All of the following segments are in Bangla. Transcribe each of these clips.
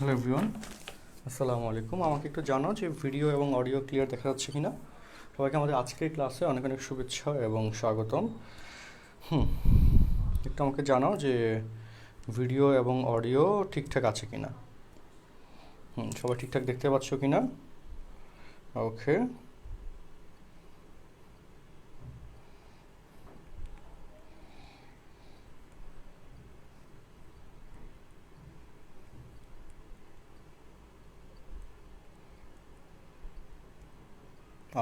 হ্যালো এভরিওয়ান, আসসালামু আলাইকুম। আমাকে একটু জানাও যে ভিডিও এবং অডিও ক্লিয়ার দেখা যাচ্ছে কিনা। সবাইকে আমাদের আজকের ক্লাসে অনেক অনেক শুভেচ্ছা এবং স্বাগতম। একটু আমাকে জানাও যে ভিডিও এবং অডিও ঠিকঠাক আছে কিনা। সবাই ঠিকঠাক দেখতে পাচ্ছ কিনা? ওকে,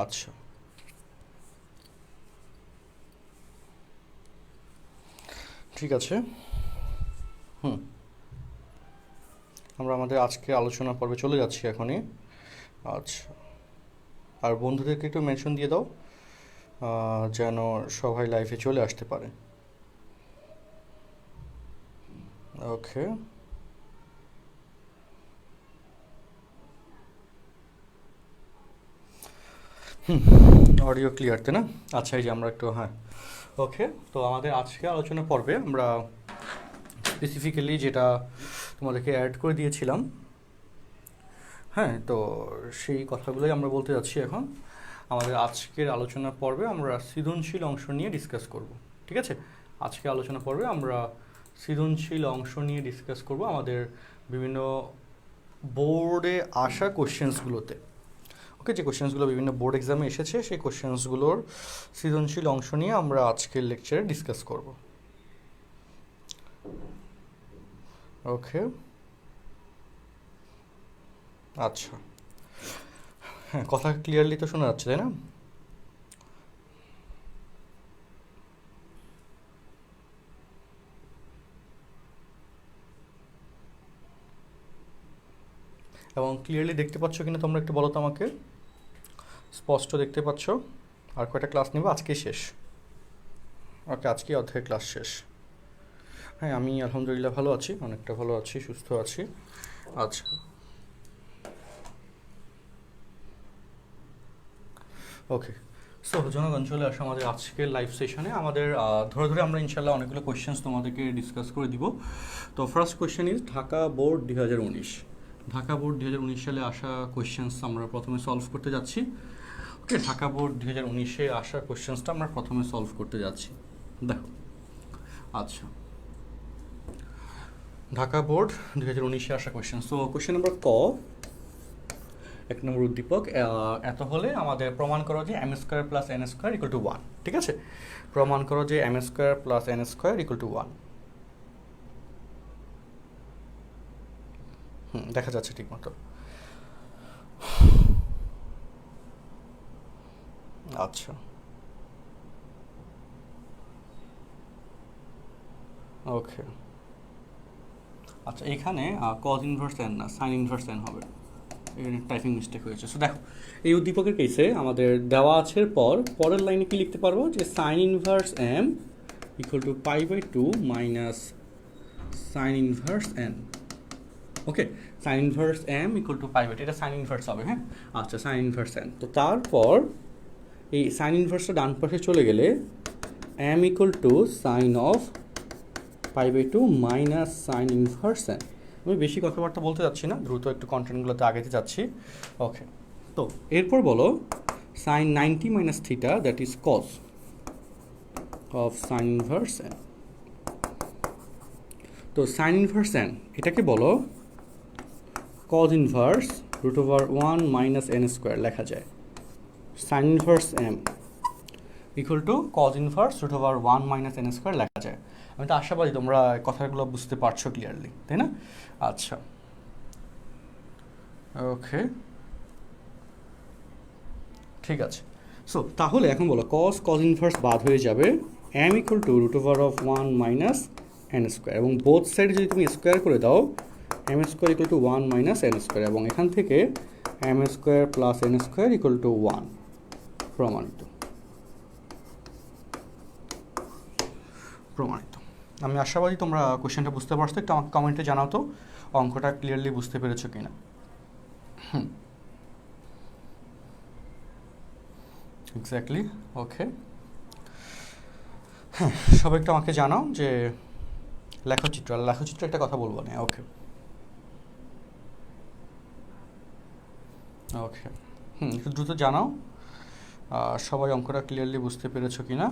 আচ্ছা, ঠিক আছে। হুম আমরা আমাদের আজকে আলোচনা পর্বে চলে যাচ্ছি এখনই। আচ্ছা, আর বন্ধুদেরকে একটু মেনশন দিয়ে দাও যেন সবাই লাইভে চলে আসতে পারে। ওকে, অডিও ক্লিয়ার তাই না? আচ্ছা, এই যে আমরা একটু ওকে। তো আমাদের আজকে আলোচনা পর্বে আমরা স্পেসিফিক্যালি যেটা তোমাদেরকে অ্যাড করে দিয়েছিলাম, তো সেই কথাগুলোই আমরা বলতে যাচ্ছি এখন। আমাদের আজকের আলোচনা পর্বে আমরা সৃজনশীল অংশ নিয়ে ডিসকাস করব, ঠিক আছে? আজকে আলোচনা পর্বে আমরা সৃজনশীল অংশ নিয়ে ডিসকাস করব আমাদের বিভিন্ন বোর্ডে আসা কোশ্চেন্সগুলোতে। ওকে, যে কোশ্চেন্সগুলো বিভিন্ন বোর্ড এক্সামে এসেছে সেই কোশ্চেন্সগুলোর সৃজনশীল অংশ নিয়ে আমরা আজকের লেকচারে ডিসকাস করব। ওকে, আচ্ছা, কথা ক্লিয়ারলি তো শোনা যাচ্ছে তাই না? এবং ক্লিয়ারলি দেখতে পাচ্ছ কিনা তোমরা একটু বলো তো আমাকে। স্পষ্ট দেখতে পাচ্ছ? আর কয়টা ক্লাস নিব? আজকে শেষ। ওকে, আজকে অর্ধেক ক্লাস শেষ। আমি আলহামদুলিল্লাহ ভালো আছি, অনেকটা ভালো আছি, সুস্থ আছি। আচ্ছা, ওকে। সো জনগণ, চলে আসো আমাদের আজকের লাইভ সেশনে। আমাদের ধরে ধরে আমরা ইনশাল্লাহ অনেকগুলো কোয়েশ্চেন্স তোমাদেরকে ডিসকাস করে দিব। তো first question is Dhaka board 2019। Dhaka board 2019 সালে আসা কোয়েশ্চেন্স আমরা প্রথমে সলভ করতে যাচ্ছি। ওকে, ঢাকা বোর্ড 2019-এ আসা কোয়েশ্চেন্সটা আমরা প্রথমে সলভ করতে যাচ্ছি। দেখো, আচ্ছা, ঢাকা বোর্ড 2019-এ আসা কোয়েশ্চেন। সো কোয়েশ্চেন নাম্বার ক, এক নম্বর উদ্দীপক, এত হলে আমাদের প্রমাণ করো যে M square plus N square equal to 1। ঠিক আছে, প্রমাণ করো যে M square plus N square equal to 1। দেখা যাচ্ছে ঠিক মতো। আচ্ছা, ওকে। আচ্ছা, এখানে কজ ইনভার্স এন না, সাইন ইনভার্স এন হবে। এখানে টাইপিং মিস্টেক হয়েছে। সো দেখো, এই উদ্দীপকের কেসে আমাদের দেওয়া আছে পরের লাইনে কি লিখতে পারবো, যে sine inverse m equal to pi by 2 minus sine inverse n. Okay, sine inverse m equal to pi by 2, এটা সাইন ইনভার্স হবে। আচ্ছা, সাইন ইনভার্স এন। তো তারপর এই সাইন ইনভার্সটা ডান পাশে চলে গেলে m equal to sine of pi by 2 minus sine inverse n. আমি বেশি কথাবার্তা বলতে যাচ্ছি না, দ্রুত একটু কন্টেন্টগুলোতে আগেতে যাচ্ছি। ওকে, তো এরপর বলো sine 90 minus theta that is cos of sine inverse n. তো সাইন ইনভার্স এন এটাকে বলো cos inverse root over 1 minus n square লেখা যায়। Sine inverse m equal to cos inverse root over 1 minus n square লেখা যায়। আমি তো আশাবাদী তোমরা কথাগুলো বুঝতে পারছো ক্লিয়ারলি, তাই না? আচ্ছা, ওকে, ঠিক আছে। সো তাহলে এখন বলো কজ ইনভার্স বাদ হয়ে যাবে, m equal to root over of 1 minus n square, এবং বোথ সাইড যদি তুমি স্কোয়ার করে দাও m square equal to 1 minus n square, এবং এখান থেকে m square plus N square equal to 1 প্রমাণিত। প্রমাণিত। আমি আশাবাদী তোমরা কোয়েশ্চেনটা বুঝতে পারছো। একটু আমাকে কমেন্টে জানাও তো অঙ্কটা ক্লিয়ারলি বুঝতে পেরেছো কিনা। এক্স্যাক্টলি, ওকে। সবাই একটু আমাকে জানাও যে লেখচিত্র একটা কথা বলবো না। ওকে, ওকে, একটু দ্রুত জানাও সবাই অঙ্কটা ক্লিয়ারলি বুঝতে পেরেছো কি না।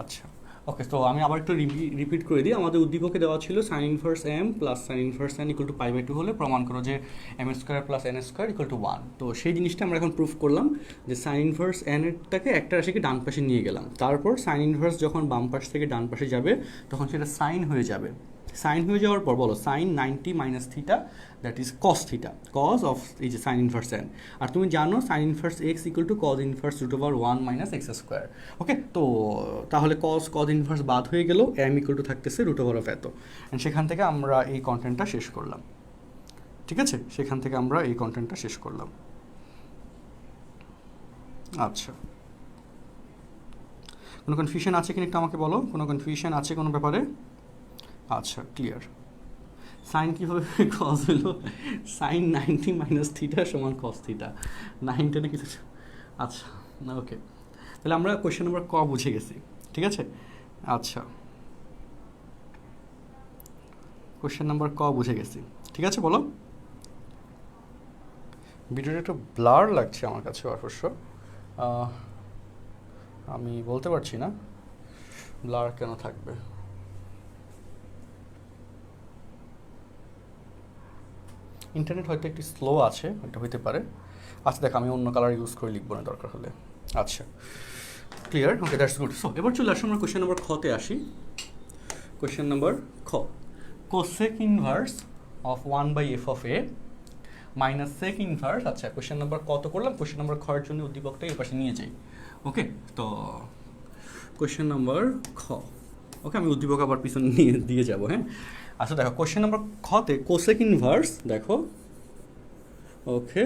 আচ্ছা, ওকে, তো আমি আবার একটু রিপিট করে দিই। আমাদের উদ্দীপকে দেওয়া ছিল sine inverse M plus sine inverse N equal to π/2 হলে প্রমাণ করো যে M square plus N square equal to 1। তো সেই জিনিসটা আমরা এখন প্রুফ করলাম যে সাইন ইনভার্স এনটাকে একটা রাশিকে ডান পাশে নিয়ে গেলাম, তারপর সাইন ইনভার্স যখন বাম পাশ থেকে ডান পাশে যাবে তখন সেটা সাইন হয়ে যাবে। সাইন হয়ে যাওয়ার পর বলো sine 90 minus theta, that is cos theta, cos of এই যে সাইন ইনভার্স এন। আর তুমি জানো sine inverse X equal to cos inverse √1 minus x square. Okay, তো তাহলে কজ ইনভার্স বাদ হয়ে গেল, এম ইকুয়াল টু থাকতেছে √অফ এত। অ্যান্ড সেখান থেকে আমরা এই কন্টেন্টটা শেষ করলাম। ঠিক আছে, সেখান থেকে আমরা এই কন্টেন্টটা শেষ করলাম। আচ্ছা, কোনো কনফিউশন আছে কিনা একটু আমাকে বলো, কোনো কনফিউশন আছে কোনো ব্যাপারে? আচ্ছা, ক্লিয়ার। সাইন কীভাবে কজ হলো? সাইন 90 মাইনাস থিটা সমান কস থিটা, 9 কিছু। আচ্ছা, ওকে, তাহলে আমরা কোয়েশ্চেন নাম্বার ক বুঝে গেছি। ঠিক আছে, আচ্ছা, কোয়েশ্চেন নাম্বার ক বুঝে গেছি। ঠিক আছে, বলো। ভিডিওটা একটু ব্লার লাগছে আমার কাছে অবশ্য, আমি বলতে পারছি না ব্লার কেন থাকবে। ইন্টারনেট হয়তো একটু স্লো আছে, এটা হইতে পারে। আচ্ছা দেখ, আমি অন্য কালার ইউজ করে লিখবো না দরকার হলে। আচ্ছা, clear, okay, that's good. So এবার চলে আসো আমরা কোয়েশ্চেন নাম্বার খতে আসি। কোয়েশ্চেন নাম্বার খ, cosec inverse of 1/f of a minus sec inverse. আচ্ছা, কোয়েশ্চেন নাম্বার কত করলাম, কোয়েশ্চেন নাম্বার খর জন্য উদ্দীপকটা এর পাশে নিয়ে যাই। ওকে, তো কোয়েশ্চেন নাম্বার খ, ওকে, আমি উদ্দীপক আবার পিছনে নিয়ে দিয়ে যাবো। হ্যাঁ, আচ্ছা দেখো, কোয়েশ্চেন নাম্বার খতে কোসেক ইনভার্স, দেখো, ওকে,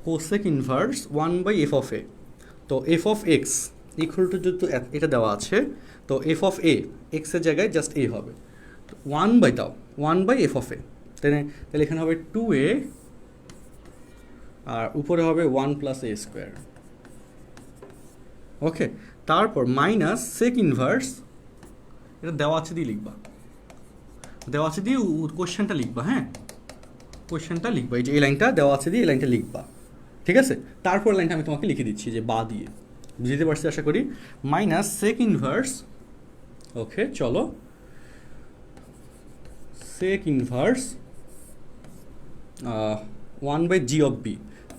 কোসেক ইনভার্স 1/f অফ এ। তো F of x equal two যেহেতু এটা দেওয়া আছে, তো এফ অফ এ এক্সের জায়গায় জাস্ট এ হবে, 1/, দাও 1/f অফ এ, তাহলে এখানে হবে 2a আর উপরে হবে 1 প্লাস এ স্কোয়ার। ওকে, তারপর মাইনাস সেক ইনভার্স, এটা দেওয়া আছে দিয়ে লিখবা, দেওয়া আছে দিয়ে কোয়েশ্চেনটা লিখবা। হ্যাঁ, কোয়েশ্চেনটা লিখবা, এই যে এই লাইনটা দেওয়া আছে দিয়ে এই লাইনটা লিখবা। ঠিক আছে, তারপর লাইনটা আমি তোমাকে লিখে দিচ্ছি যে বা দিয়ে, বুঝতে পারছি আশা করি। মাইনাস সেক ইনভার্স, ওকে, চলো, sec inverse 1/g of b,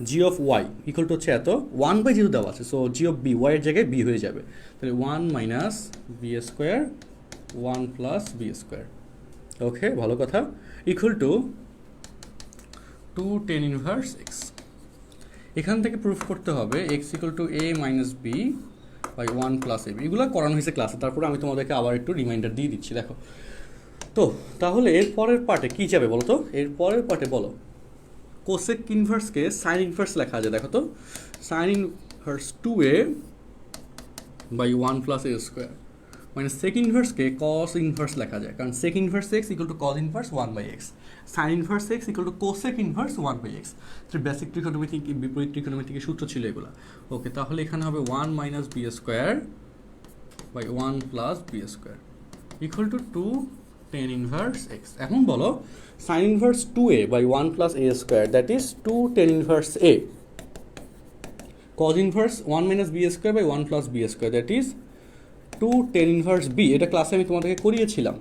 g of y equal to হচ্ছে এত, 1/, যেহেতু দেওয়া আছে সো জি অফ বি, ওয়াইয়ের জায়গায় বি হয়ে যাবে, তাহলে 1 minus B square 1 plus B square. Okay, ভালো কথা, equal to 2 tan inverse X. এখান থেকে প্রুফ করতে হবে X equal to A minus B by 1 plus A B. এগুলো করানো হয়েছে ক্লাসে, তারপরে আমি তোমাদেরকে আবার একটু রিমাইন্ডার দিয়ে দিচ্ছি। দেখো, তো তাহলে এর পরের পার্টে কী যাবে বলো তো, এর পরের পার্টে বলো কোসেক ইনভার্সকে সাইন ইনভার্স লেখা যায়। দেখো তো, sine inverse 2a by 1 plus A square, মানে সেক ইনভার্সকে কস ইনভার্স লেখা যায়, কারণ sec inverse X equal to cos inverse 1/x, sine inverse X equal to cosec inverse 1/x। Basic trigonometry, বিপরীত ট্রিকোনোমেট্রিকের সূত্র ছিল এগুলো। ওকে, তাহলে এখানে হবে 1 minus B square by 1 plus B square equal to 2 tan inverse x. এখন বলো sine inverse 2a by 1 plus A square, that is 2 tan inverse a, cos inverse 1 minus B square by 1 plus B square, that is 2 tan inverse b. এটা ক্লাসে আমি তোমাদেরকে করিয়েছিলাম,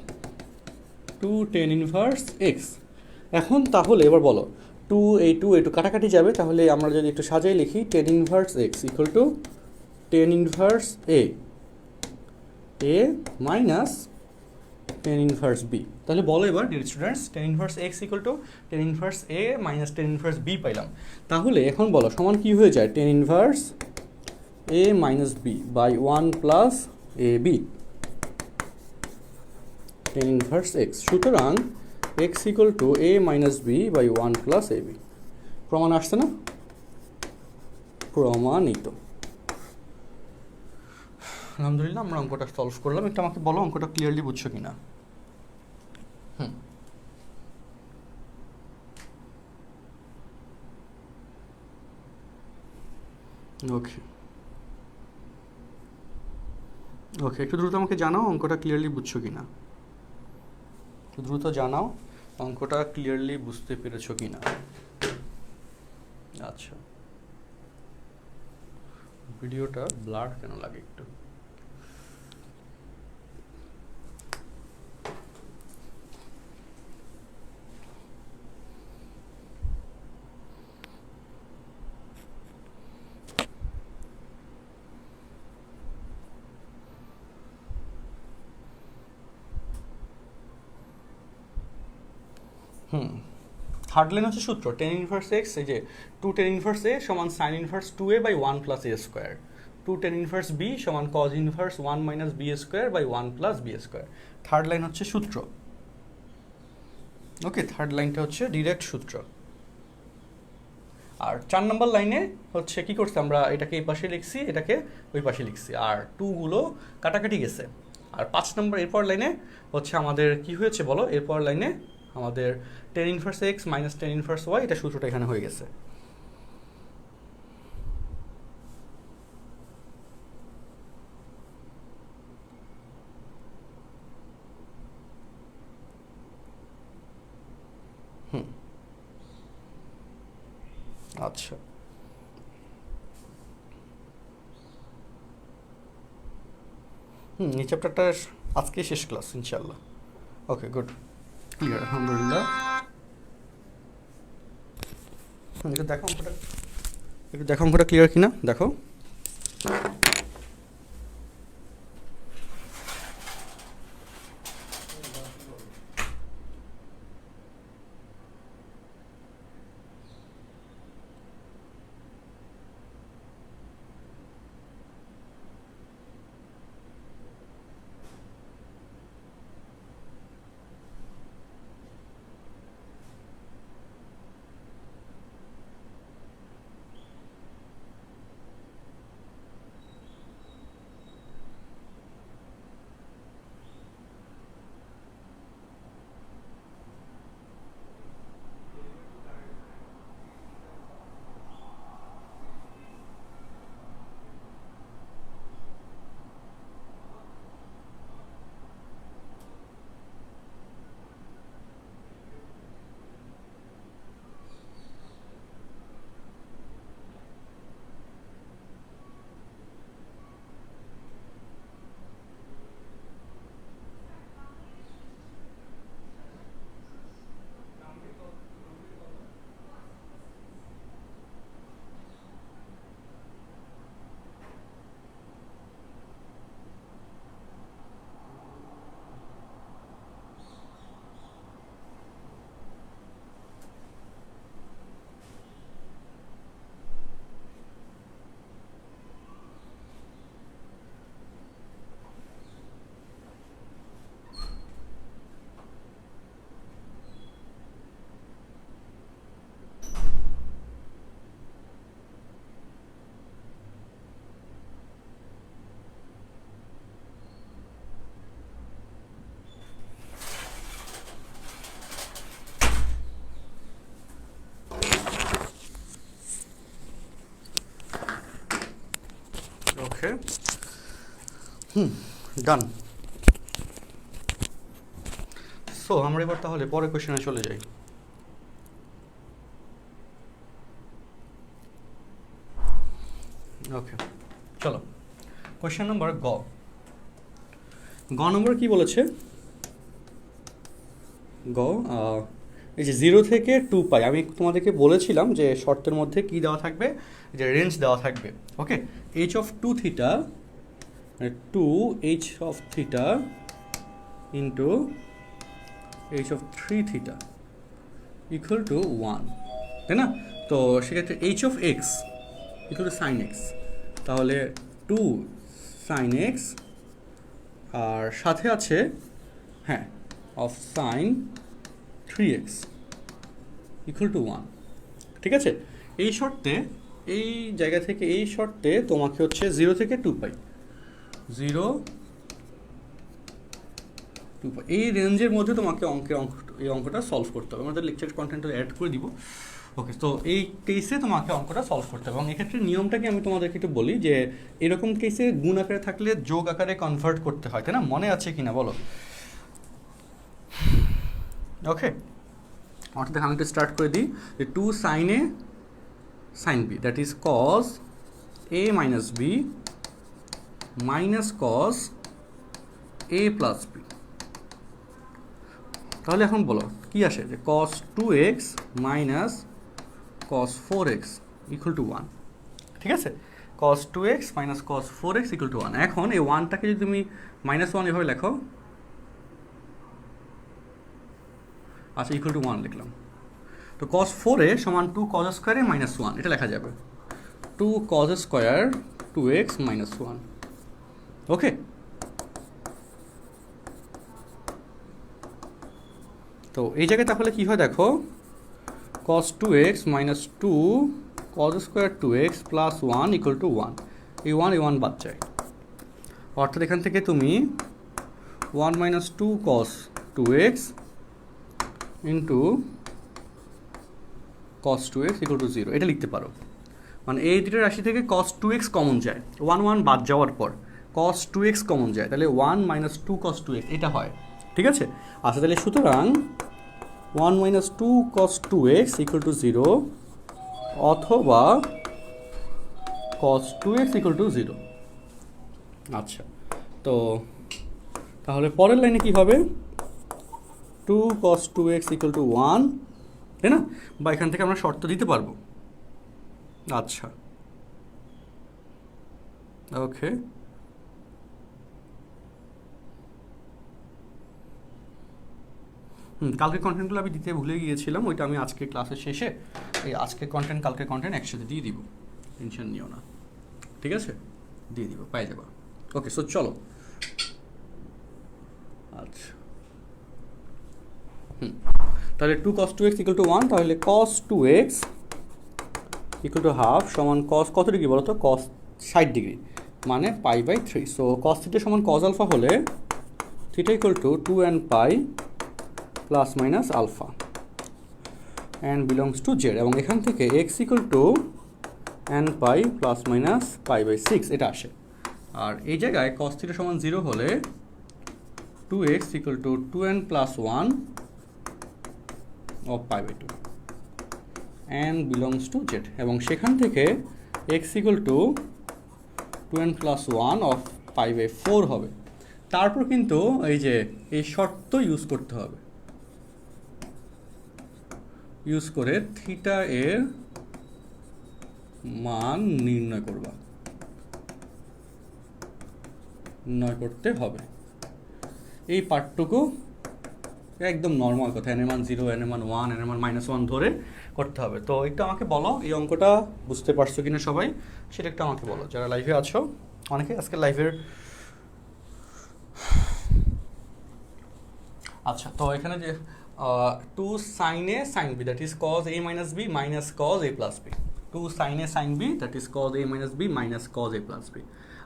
2 tan ইনভার্স এক্স। এখন তাহলে এবার বলো 2 a 2 কাটাকাটি যাবে, তাহলে আমরা যদি একটু সাজাই লিখি tan inverse X equal to tan inverse A minus tan inverse B. তাহলে বলো এবার dear students, tan inverse X equal to tan inverse A minus tan inverse B পাইলাম। তাহলে এখন বলো সমান কি হয়ে যায়, tan inverse A minus B by 1 plus A B, tan inverse X. সুতরাং X equal to A minus B by 1 plus A B. প্রমাণ আসছে না? প্রমাণিত। আলহামদুলিল্লাহ, আমরা অঙ্কটা সলভ করলাম। একটু আমাকে বলো অঙ্কটা ক্লিয়ারলি বুঝছো কিনা। ওকে, ওকে, একটু দ্রুত আমাকে জানাও অঙ্কটা ক্লিয়ারলি বুঝছো কিনা। দ্রুত জানাও অঙ্কটা ক্লিয়ারলি বুঝতে পেরেছো কি না। আচ্ছা, ভিডিওটা ব্লার কেন লাগে একটু? থার্ড লাইন হচ্ছে সূত্র টেন ইনভার্স এক্স, এই যে 2 টেন ইনভার্স এ সমান sine inverse 2a by 1 plus a square, 2 tan inverse B সমান cos inverse 1 minus B square by 1 plus B square. Third line হচ্ছে সূত্র। ওকে, থার্ড লাইনটা হচ্ছে ডিরেক্ট সূত্র। আর 4 নম্বর লাইনে হচ্ছে কি করছে, আমরা এটাকে এই পাশে লিখছি, এটাকে ওই পাশে লিখছি, আর 2 গুলো কাটাকাটি গেছে। আর 5 নম্বর এরপর লাইনে হচ্ছে আমাদের কি হয়েছে বলো, এরপর লাইনে আমাদের tan inverse x minus tan inverse y, এটা সূত্রটা এখানে হয়ে গেছে। আচ্ছা, এই চ্যাপ্টারটা আজকে শেষ ক্লাস ইনশাল্লাহ। ওকে, গুড, ক্লিয়ার, আলহামদুলিল্লাহ। একটু দেখো অঙ্কটা, একটু দেখো অঙ্কটা ক্লিয়ার কিনা দেখো। ওকে, ডান। সো আমরা এবার তাহলে পরের কোশ্চেনে চলে যাই। ওকে, চলো কোশ্চেন নম্বর গ নম্বর কি বলেছে, এই যে 0 থেকে 2 পাই, আমি তোমাদেরকে বলেছিলাম যে শর্তের মধ্যে কি দেওয়া থাকবে, যে রেঞ্জ দেওয়া থাকবে। Okay, h of 2 theta 2 h of theta into h of 3 theta equal to 1, তাই না? তো সেক্ষেত্রে h of x equal to sine x, তাহলে 2 সাইন এক্স আর সাথে আছে হ্যাঁ of sign 3x equal to 1। ঠিক আছে, এই শর্তে, এই জায়গা থেকে এই শর্তে তোমাকে হচ্ছে 0 থেকে 2 পাই, 0 2 পাই, এই রেঞ্জের মধ্যে তোমাকে এই অঙ্কটা সলভ করতে হবে। আমাদের লেকচার কন্টেন্টে অ্যাড করে দিব। ওকে, তো এই কেসে তোমাকে অঙ্কটা সলভ করতে হবে, এবং এক্ষেত্রে নিয়মটাকে আমি তোমাদেরকে একটু বলি যে এরকম কেসে গুণ আকারে থাকলে যোগ আকারে কনভার্ট করতে হয়, তাই না? মনে আছে কিনা বলো? ওকে, অর্থাৎ আমি একটু স্টার্ট করে দিই যে 2 sin a sin b that is cos a minus b minus cos a plus b। তাহলে এখন বলো কি আসে যে cos 2x minus cos 4x equal to 1, ঠিক আছে? cos 2x minus cos 4x equal to 1। এখন এই 1টাকে যদি তুমি -1 এভাবে লেখো, আচ্ছা ইকুয়াল টু 1 লিখলাম, তো cos 4a সমান 2 cos স্কোয়ারে -1 এটা লেখা যাবে 2 cos স্কোয়ার 2x -1। ওকে, তো এই জায়গায় তাহলে কি হয় দেখো, cos 2x minus 2 cos square 2x plus 1 equal to 1, এই 1 বাদ যায়, অর্থাৎ এখান থেকে তুমি 1 minus 2 cos 2x into cos 2x equal two 0 এটা লিখতে পারো। মানে এই দুটো রাশি থেকে cos 2x কমন যায়, 1 বাদ যাওয়ার পর cos 2x কমন যায়, তাহলে 1 minus 2 cos 2x এটা হয়, ঠিক আছে? আচ্ছা তাহলে সুতরাং 1 minus 2 cos 2x equal two 0 অথবা cos 2x ইকুয়াল টু 0। আচ্ছা, তো তাহলে পরের লাইনে কি হবে, 2 cos 2x ইকুয়াল টু 1, তাই না? বা এখান থেকে আমরা শর্ত দিতে পারবো। আচ্ছা ওকে, কালকে কন্টেন্টগুলো আমি দিতে ভুলে গিয়েছিলাম, ওইটা আমি আজকে ক্লাসের শেষে এই আজকে কন্টেন্ট কালকে কন্টেন্ট একসাথে দিয়ে দিব, টেনশন নিও না, ঠিক আছে? দিয়ে দিব, পাই যাবা। ওকে, সো চলো। আচ্ছা তাহলে 2 cos 2x ইকুয়াল টু 1, তাহলে cos 2x equal to half সমান cos কত ডিগ্রি বলো তো, cos 60 ডিগ্রি মানে π/3। সো cos থিটা সমান cos আলফা হলে theta equal to 2n pi plus minus alpha and belongs to Z, এবং এখান থেকে x equal to n pi plus minus π/6 এটা আসে। আর এই জায়গায় cos থিটা সমান 0 হলে 2x equal to 2n plus 1 of π/2 and belongs to z, এবং সেখান থেকে x equal to 2n plus 1 of π/4 হবে। তারপর কিন্তু এই যে এই শর্ত ইউজ করতে হবে, ইউজ করে থিটা এর মান নির্ণয় করতে হবে। এই পার্টটুকু একদম নর্মাল কথা, n এর মান 0, n এর মান 1, n এর মান -1 ধরে করতে হবে। তো একটু আমাকে বলো এই অঙ্কটা বুঝতে পারছো কিনা সবাই, সেটা একটু আমাকে বলো যারা লাইভে আছো। অনেকে আজকে লাইভের, আচ্ছা তো এখানে যে 2 sin a sin b that is cos a minus b minus cos a plus b, 2 sin a sin b that is cos a minus b minus cos a plus b,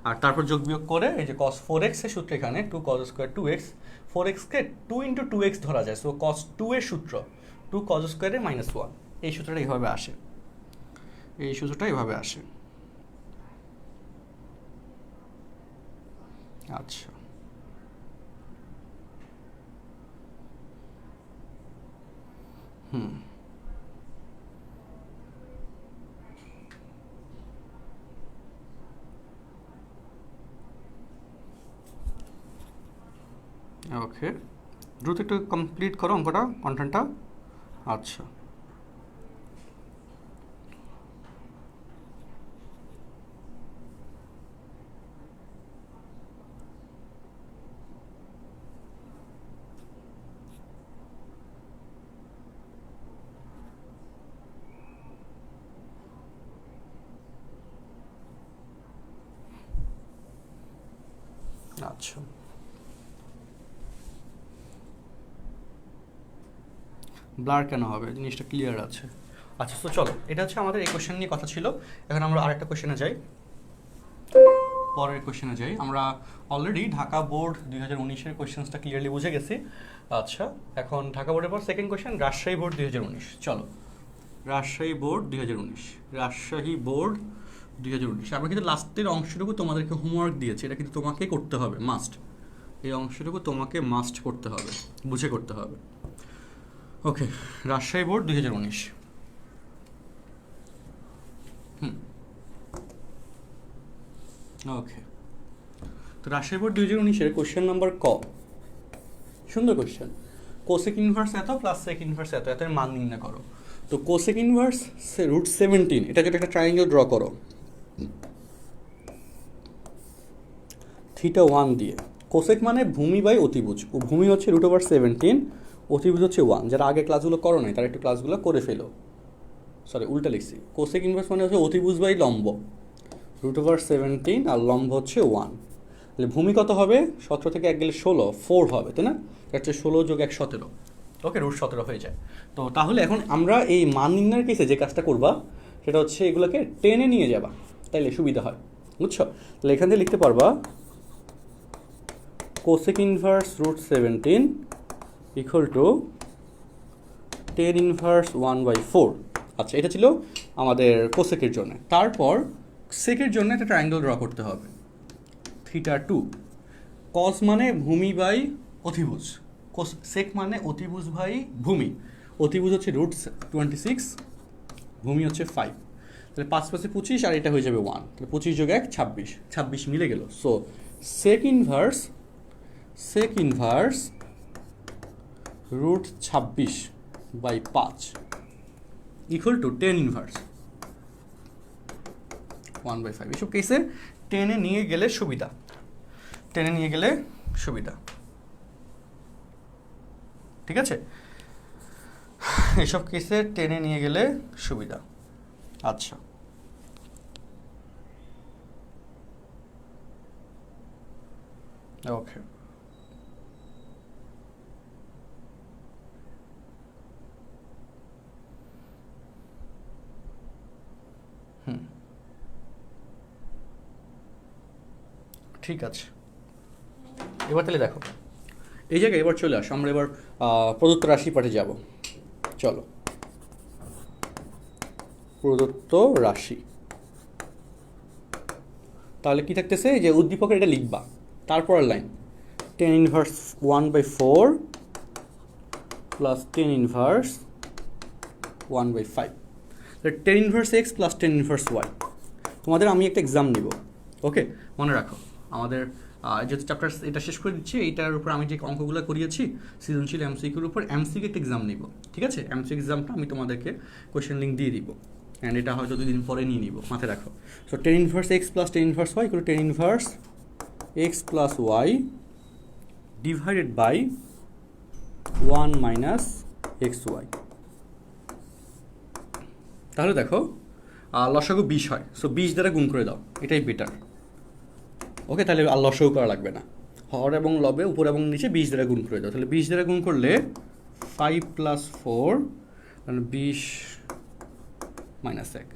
আর তারপর যোগ বিয়োগ করে এই যে cos 4x এর সূত্র, এখানে 2 cos স্কয়ার 2x, 4x কে 2 ইন্টু 2x ধরা যায়, সো cos 2 এর সূত্র 2 cos স্কয়ারে -1, এই সূত্রটা এইভাবে আসে, এই সূত্রটা এইভাবে আসে। আচ্ছা ওকে, দ্রুত একটু কমপ্লিট করো অঙ্কটা, কন্টেন্টটা। আচ্ছা আচ্ছা ব্লার কেন হবে, জিনিসটা ক্লিয়ার আছে। আচ্ছা তো চলো, এটা হচ্ছে আমাদের এই কোশ্চেন নিয়ে কথা ছিল। এখন আমরা আরেকটা কোশ্চেনে যাই, পরের কোশ্চেনে যাই। আমরা অলরেডি ঢাকা বোর্ড 2019-এর কোশ্চেন্সটা ক্লিয়ারলি বুঝে গেছি। আচ্ছা এখন ঢাকা বোর্ডের পর সেকেন্ড কোশ্চেন রাজশাহী বোর্ড 2019। চলো রাজশাহী বোর্ড 2019, রাজশাহী বোর্ড 2019। আমরা কিন্তু লাস্টের অংশটুকু তোমাদেরকে হোমওয়ার্ক দিয়েছি, এটা কিন্তু তোমাকে করতে হবে মাস্ট, এই অংশটুকু তোমাকে মাস্ট করতে হবে, বুঝে করতে হবে। ওকে, রাজশাহী বোর্ড 2019। ওকে, তো রাজশাহী বোর্ড 2019-এর কোশ্চেন নাম্বার ক, সুন্দর কোশ্চেন। কোসেক ইনভার্স এত প্লাস সেক ইনভার্স এত, এত মান নির্ণয় করো। তো কোসেক ইনভার্স √17, এটা যদি একটা ট্রায়াঙ্গেল ড্র করো θ1 দিয়ে। কোসেক মানে ভূমি বাই অতিভুজ, ও ভূমি হচ্ছে √17, অতিভুজ হচ্ছে 1। যারা আগে ক্লাসগুলো করো নাই তারা একটু ক্লাসগুলো করে ফেলো, সরি উল্টা লিখছি। কোসেক ইনভার্স মানে হচ্ছে অতিভুজ বাই লম্ব, √17 আর লম্ব হচ্ছে 1। তাহলে ভূমি কত হবে? 17 থেকে 1 গেলে 16, 4 হবে, তাই না? এটা হচ্ছে 16 + 1 17। ওকে, √17 হয়ে যায়। তো তাহলে এখন আমরা এই মান নির্ণয়ের কেসে যে কাজটা করবা সেটা হচ্ছে এগুলোকে টেনে নিয়ে যাবা, তাইলে সুবিধা হয়, বুঝছো? তাহলে এখান থেকে লিখতে পারবা cosec inverse √17 equal to tan inverse 1/4। আচ্ছা, এটা ছিল আমাদের কোসেকের জন্য। তারপর সেকের জন্য একটা ট্রায়াঙ্গেল ড্র করতে হবে, θ2। কস মানে ভূমি বাই অতিভুজ, সেক মানে অতিভুজ বাই ভূমি। অতিভুজ হচ্ছে √26, ভূমি হচ্ছে 5। তাহলে 5 + 25 আর এটা হয়ে যাবে 1, তাহলে 25 + 1 26, 26 মিলে গেল। So sec inverse √26/5 equal to tan inverse 1/5। এসব কেসে টেনে নিয়ে গেলে সুবিধা, ঠিক আছে? এসব কেসে টেনে নিয়ে গেলে সুবিধা। আচ্ছা, ওকে, ঠিক আছে। এবার তাহলে দেখো এই জায়গায় এবার চলে আসো, আমরা এবার প্রদত্ত রাশি পাঠে যাব। চলো, প্রদত্ত রাশি। তাহলে কি থাকতেছে যে উদ্দীপকের এটা লিখবা, তারপর line tan inverse 1/4 plus tan inverse 1/5, tan inverse x plus tan inverse y. তোমাদের আমি একটা এক্সাম নিব, ওকে? মনে রাখো আমাদের যেহেতু চ্যাপ্টার এটা শেষ করে দিচ্ছি, এইটার উপর আমি যে অঙ্কগুলো করিয়েছি সৃজনশীল এমসিকিউর উপর, এমসিকিউ একটা এক্সাম নিব, ঠিক আছে? এমসিকিউ এক্সামটা আমি তোমাদেরকে কোয়েশ্চেন লিঙ্ক দিয়ে দিব, অ্যান্ড এটা হয়তো 2 দিন পরে নিয়ে নিব, মাথায় রাখো। So tan inverse x plus tan inverse y equal to tan inverse x plus y divided by 1 minus x y. তাহলে দেখো লসাগু 20 হয়, সো 20 দ্বারা গুণ করে দাও, এটাই বেটার। ওকে, তাহলে আর লসাগু করা লাগবে না, হর এবং লবে উপর এবং নিচে 20 দ্বারা গুণ করে দাও। তাহলে 20 দ্বারা গুণ করলে 5 + 4 20 মাইনাস 1।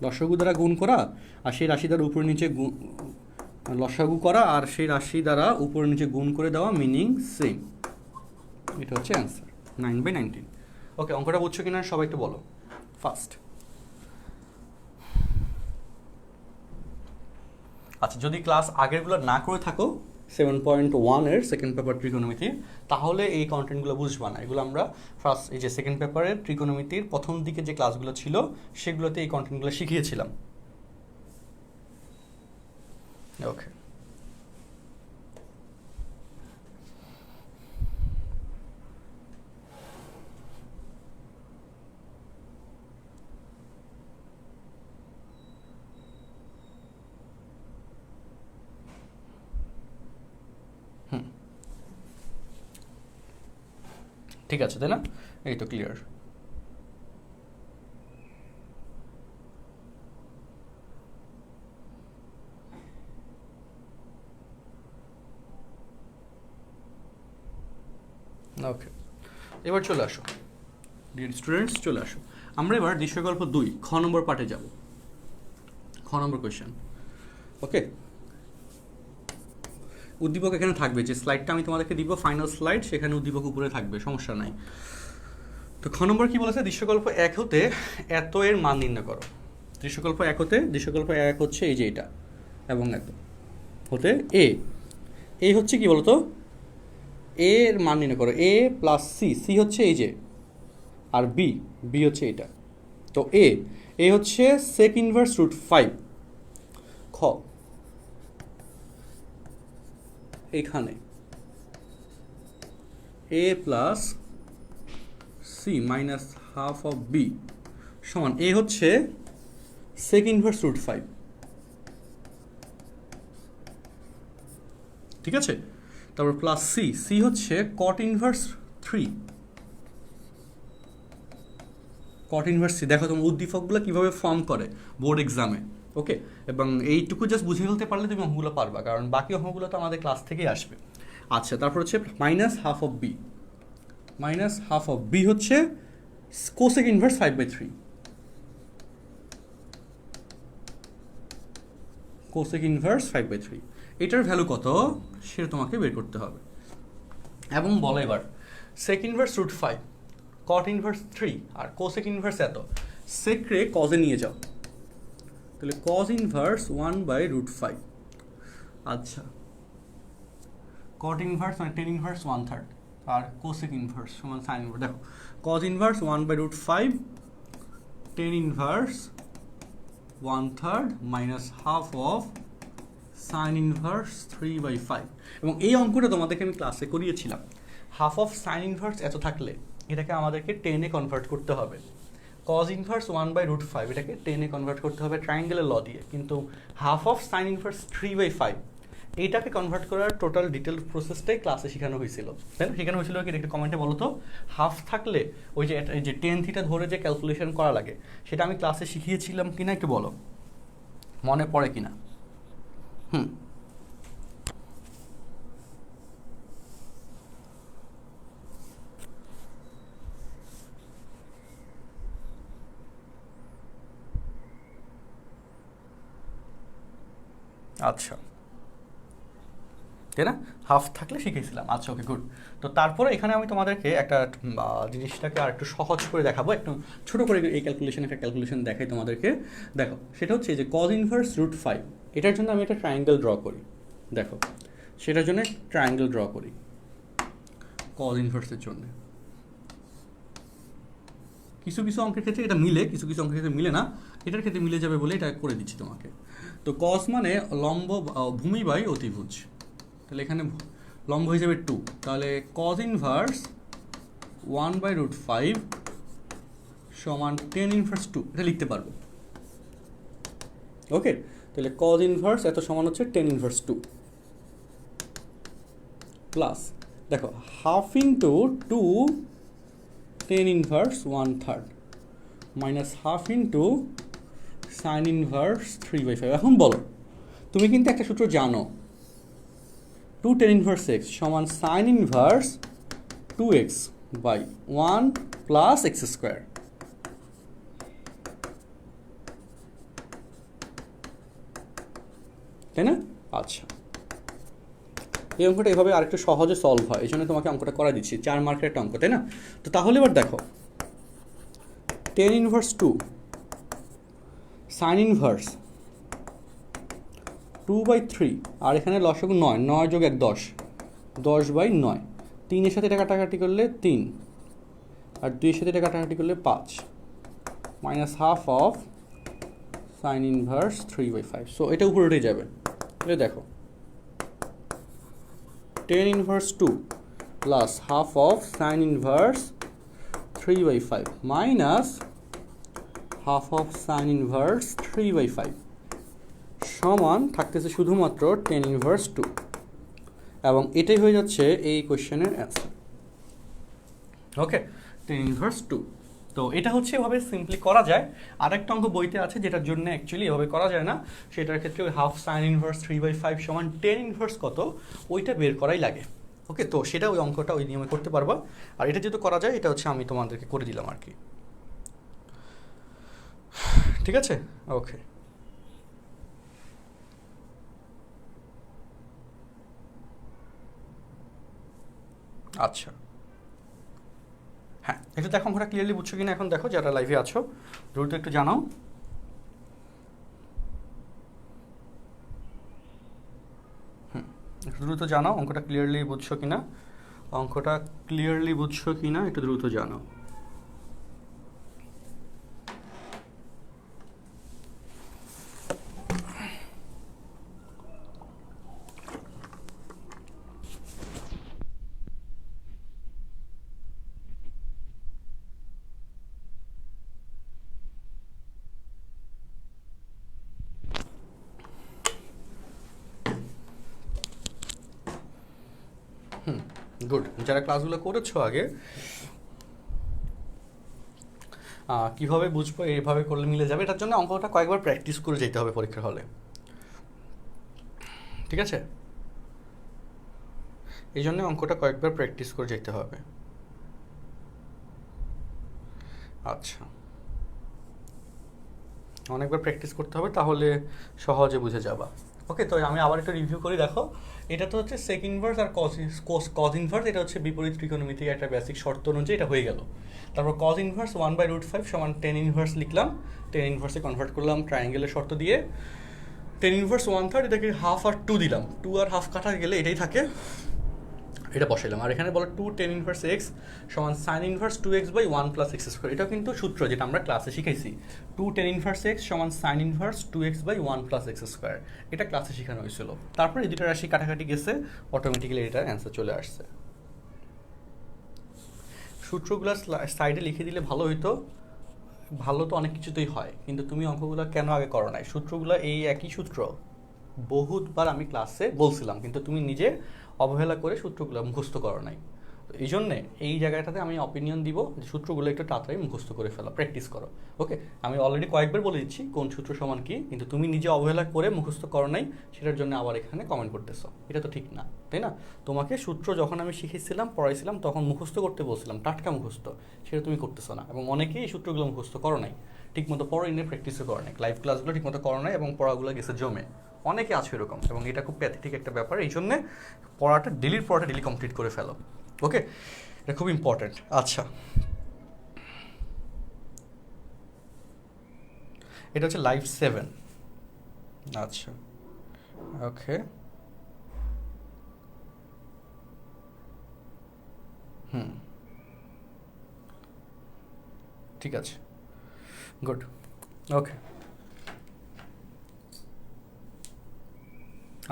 লসাগু দ্বারা গুণ করা আর সেই রাশি দ্বারা উপর নিচে লসাগু করা আর সেই রাশি দ্বারা উপর নিচে গুণ করে দেওয়া, মিনিং সেম। এটা হচ্ছে অ্যান্সার 9/19। ওকে, অঙ্কটা বুঝছো কিনা সবাই একটু বলো ফার্স্ট। আচ্ছা, যদি ক্লাস আগেরগুলো না করে থাকো 7.1-এর সেকেন্ড পেপার ট্রিকোনোমিতি, তাহলে এই কন্টেন্টগুলো বুঝবা না। এগুলো আমরা ফার্স্ট এই যে সেকেন্ড পেপারের ট্রিকোনোমিতির প্রথম দিকে যে ক্লাসগুলো ছিল সেগুলোতে এই কন্টেন্টগুলো শিখিয়েছিলাম। ওকে, ঠিক আছে, তাই না? এই তো ক্লিয়ার। ওকে, এবার চলে আসো ডিয়ার স্টুডেন্টস, চলে আসো। আমরা এবার দৃশ্যকল্প 2 খ নম্বর পার্টে যাব, খ নম্বর কোয়েশ্চেন। ওকে, উদ্দীপক এখানে থাকবে, যে স্লাইডটা আমি তোমাদেরকে দিব ফাইনাল স্লাইড, সেখানে উদ্দীপক উপরে থাকবে, সমস্যা নাই। তো খ নম্বর কি বলেছে? দৃশ্যকল্প 1 হতে এত এর মান নির্ণয় করো। দৃশ্যকল্প 1 হতে, দৃশ্যকল্প 1 হচ্ছে এই যে এটা এবং এত হতে এ হচ্ছে কি বলতো এ এর মান নির্ণয় করো, এ প্লাস সি, সি হচ্ছে এই যে, আর বি, বি হচ্ছে এটা। তো এ হচ্ছে সেক ইনভার্স রুট 5। খ এখানে A plus C minus half of B সমান এ হচ্ছে সেক ইনভার্স রুট 5, ঠিক আছে। তারপর প্লাস সি, সি হচ্ছে cot inverse 3, cot inverse c. দেখো তোমার উদ্দীপকগুলো কীভাবে ফর্ম করে বোর্ড এক্সামে, ওকে। এবং এইটুকু জাস্ট বুঝে ফেলতে পারলে তুমি অঙ্কগুলো পারবা, কারণ বাকি অঙ্কগুলো তো আমাদের ক্লাস থেকেই আসবে। আচ্ছা, তারপর হচ্ছে minus half of b, minus half of b হচ্ছে কোসেক ইনভার্স 5/3, কোসেক ইনভার্স 5/3। এটার ভ্যালু কত সেটা তোমাকে বের করতে হবে। এবং বলো এবার sec inverse root 5, cot inverse 3 আর কোসেক ইনভার্স এত, সেকরে কজে নিয়ে যাও, তাহলে কজ ইনভার্স 1/√5। আচ্ছা, কট ইনভার্স মানে টেন ইনভার্স 1/3 আর কোসেক ইনভার্স সমান সাইন ইনভার্স। দেখো cos inverse 1/√5, ten inverse 1/3 minus half of sine inverse 3/5। এবং এই অঙ্কটা তোমাদেরকে আমি ক্লাসে করিয়েছিলাম। হাফ অফ সাইন ইনভার্স এত থাকলে এটাকে আমাদেরকে টেনে কনভার্ট করতে হবে। কজ ইনভার্স 1/√5 এটাকে টেনে কনভার্ট করতে হবে ট্রায়াঙ্গেলের ল দিয়ে, কিন্তু হাফ অফ সাইন ইনভার্স 3/5 এইটাকে কনভার্ট করার টোটাল ডিটেল প্রসেসটাই ক্লাসে শেখানো হয়েছিল, তাই না? শেখানো হয়েছিল কি একটু কমেন্টে বলো তো। হাফ থাকলে ওই যে টেন থিটা ধরে যে ক্যালকুলেশন করা লাগে সেটা আমি ক্লাসে শিখিয়েছিলাম কিনা একটু বলো, মনে পড়ে কিনা? আচ্ছা, তাই না? হাফ থাকলে শিখেছিলাম। আচ্ছা, ওকে, গুড। তো তারপরে এখানে আমি তোমাদেরকে একটা জিনিসটাকে আর একটু সহজ করে দেখাবো, একটু ছোটো করে এই একটা ক্যালকুলেশন দেখাই তোমাদেরকে। দেখো সেটা হচ্ছে যে কজ ইনভার্স রুট 5, এটার জন্য আমি একটা ট্রায়াঙ্গেল ড্র করি। দেখো সেটার জন্য ট্রায়াঙ্গেল ড্র করি কজ ইনভার্সের জন্য। কিছু কিছু অঙ্কের ক্ষেত্রে এটা মিলে, কিছু কিছু অঙ্কের ক্ষেত্রে মিলে না, এটার ক্ষেত্রে মিলে যাবে বলে এটা করে দিচ্ছি তোমাকে। তো কজ মানে লম্ব ভূমি বাই অতিভুজ, তাহলে এখানে লম্ব হয়ে যাবে 2, তাহলে কজ ইনভার্স 1/√5 সমান টেন ইনভার্স 2, এটা লিখতে পারবো, ওকে। তাহলে কজ ইনভার্স এত সমান হচ্ছে টেন ইনভার্স 2 প্লাস, দেখো half into 2 tan inverse 1/3 minus half into sine inverse 3/5। এখন বলো, তুমি কিন্তু একটা সূত্র জানো, 2 টেন ইনভার্স এক্স সমান sine inverse 2x by 1 plus x square, তাই না? আচ্ছা, এই অঙ্কটা এভাবে আরেকটু সহজে সলভ হয়, এই জন্য তোমাকে অঙ্কটা করা দিচ্ছি, 4 মার্কের একটা অঙ্ক, তাই না? তো তাহলে এবার দেখো টেন ইনভার্স 2 সাইন ইনভার্স 2/3 আর এখানে লসাগু 9, 9 যোগ 1 10, 10/9, 3 এর সাথে এটা কাটাকাটি করলে 3 আর 2 এর সাথে এটা কাটাকাটি করলে 5 minus half of sine inverse 3/5। So এটা উপরে উঠে যাবে, এটা দেখো ten inverse 2 plus half of sine inverse 3/5 minus half of sine inverse 3/5 সমান থাকতেছে শুধুমাত্র টেন ইনভার্স 2, এবং এটাই হয়ে যাচ্ছে এই কোয়েশ্চেনের অ্যান্সার, ওকে। Tan inverse 2। তো এটা হচ্ছে এভাবে সিম্পলি করা যায়। আরেকটা অঙ্ক বইতে আছে যেটার জন্য অ্যাকচুয়ালি এভাবে করা যায় না, সেটার ক্ষেত্রে ওই হাফ সাইন ইনভার্স 3/5 সমান টেন ইনভার্স কত ওইটা বের করাই লাগে, ওকে। তো সেটা ওই অঙ্কটা ওই নিয়মে করতে পারবা। আর এটা যেহেতু করা যায়, এটা হচ্ছে আমি তোমাদেরকে করে দিলাম আর কি, ঠিক আছে, ওকে। আচ্ছা, হ্যাঁ, একটু দেখো অঙ্কটা ক্লিয়ারলি বুঝছো কিনা এখন, দেখো যারা লাইভে আছো দ্রুত একটু জানাও। একটু দ্রুত জানাও অঙ্কটা ক্লিয়ারলি বুঝছো কিনা। অঙ্কটা ক্লিয়ারলি বুঝছো কি না একটু দ্রুত জানাও। গুড, যারা ক্লাসগুলো করেছো আগে কীভাবে বুঝবো এইভাবে করলে মিলে যাবে, এটার জন্য অঙ্কটা কয়েকবার প্র্যাকটিস করে যেতে হবে পরীক্ষার হলে, ঠিক আছে? এই জন্য অঙ্কটা কয়েকবার প্র্যাকটিস করে যেতে হবে। আচ্ছা, অনেকবার প্র্যাকটিস করতে হবে, তাহলে সহজে বুঝে যাবা। ওকে, তো আমি আবার একটু রিভিউ করি। দেখো, এটা তো হচ্ছে সেক ইনভার্স আর কজ ইনভার্স, এটা হচ্ছে বিপরীত ত্রিকোণমিতির একটা বেসিক শর্ত অনুযায়ী এটা হয়ে গেল। তারপর কজ ইনভার্স 1/√5 সমান টেন ইনভার্স লিখলাম, টেন ইনভার্সে কনভার্ট করলাম ট্রায়াঙ্গেলের শর্ত দিয়ে। টেন ইনভার্স 1/3, এটাকে হাফ আর 2 দিলাম, 2 আর হাফ কাটা গেলে এটাই থাকে, এটা বসাইলাম। আর এখানে বলো 2 টেন ইনভার্স এক্স সমান সাইন ইনভার্স 2x/1 + x²। এটাও কিন্তু সূত্র যেটা আমরা ক্লাসে শিখাইছি, 2 টেন ইনভার্স এক্স সমান সাইন ইনভার্স 2x/1 + x²। এটা ক্লাসে শেখানো হয়েছিল। তারপরে এই দুটো রাশি কাটাকাটি গেছে, অটোমেটিক্যালি এটার অ্যান্সার চলে আসছে। সূত্রগুলো সাইডে লিখে দিলে ভালো হইতো, ভালো তো অনেক কিছুতেই হয়, কিন্তু তুমি অঙ্কগুলো কেন আগে করো নাই? সূত্রগুলো এই একই সূত্র বহুতবার আমি ক্লাসে বলছিলাম, কিন্তু তুমি নিজে অবহেলা করে সূত্রগুলো মুখস্থ করো নাই। তো এই জন্যে এই জায়গাটাতে আমি অপিনিয়ন দিব যে সূত্রগুলো একটু তাড়াতাড়ি মুখস্থ করে ফেলো, প্র্যাকটিস করো। ওকে, আমি অলরেডি কয়েকবার বলে দিচ্ছি কোন সূত্র সমান কি, কিন্তু তুমি নিজে অবহেলা করে মুখস্থ করো নাই, সেটার জন্য আবার এখানে কমেন্ট করতেছো, এটা তো ঠিক না, তাই না? তোমাকে সূত্র যখন আমি শিখেছিলাম, পড়াইছিলাম, তখন মুখস্থ করতে বলছিলাম, টাটকা মুখস্থ, সেটা তুমি করতেছো না। এবং অনেকেই এই সূত্রগুলো মুখস্থ করো নাই, ঠিকমতো পড়ো ইনে প্র্যাকটিসও করো নাই, লাইভ ক্লাসগুলো ঠিকমতো করো নাই, এবং পড়াগুলো গেছে জমে। অনেকে আছে এরকম, এবং এটা খুব প্যাথেটিক একটা ব্যাপার। এই জন্যে পড়াটা ডেলি কমপ্লিট করে ফেলো। ওকে, এটা খুব ইম্পর্ট্যান্ট। আচ্ছা, এটা হচ্ছে লাইভ 7। আচ্ছা, ওকে, ঠিক আছে, গুড, ওকে।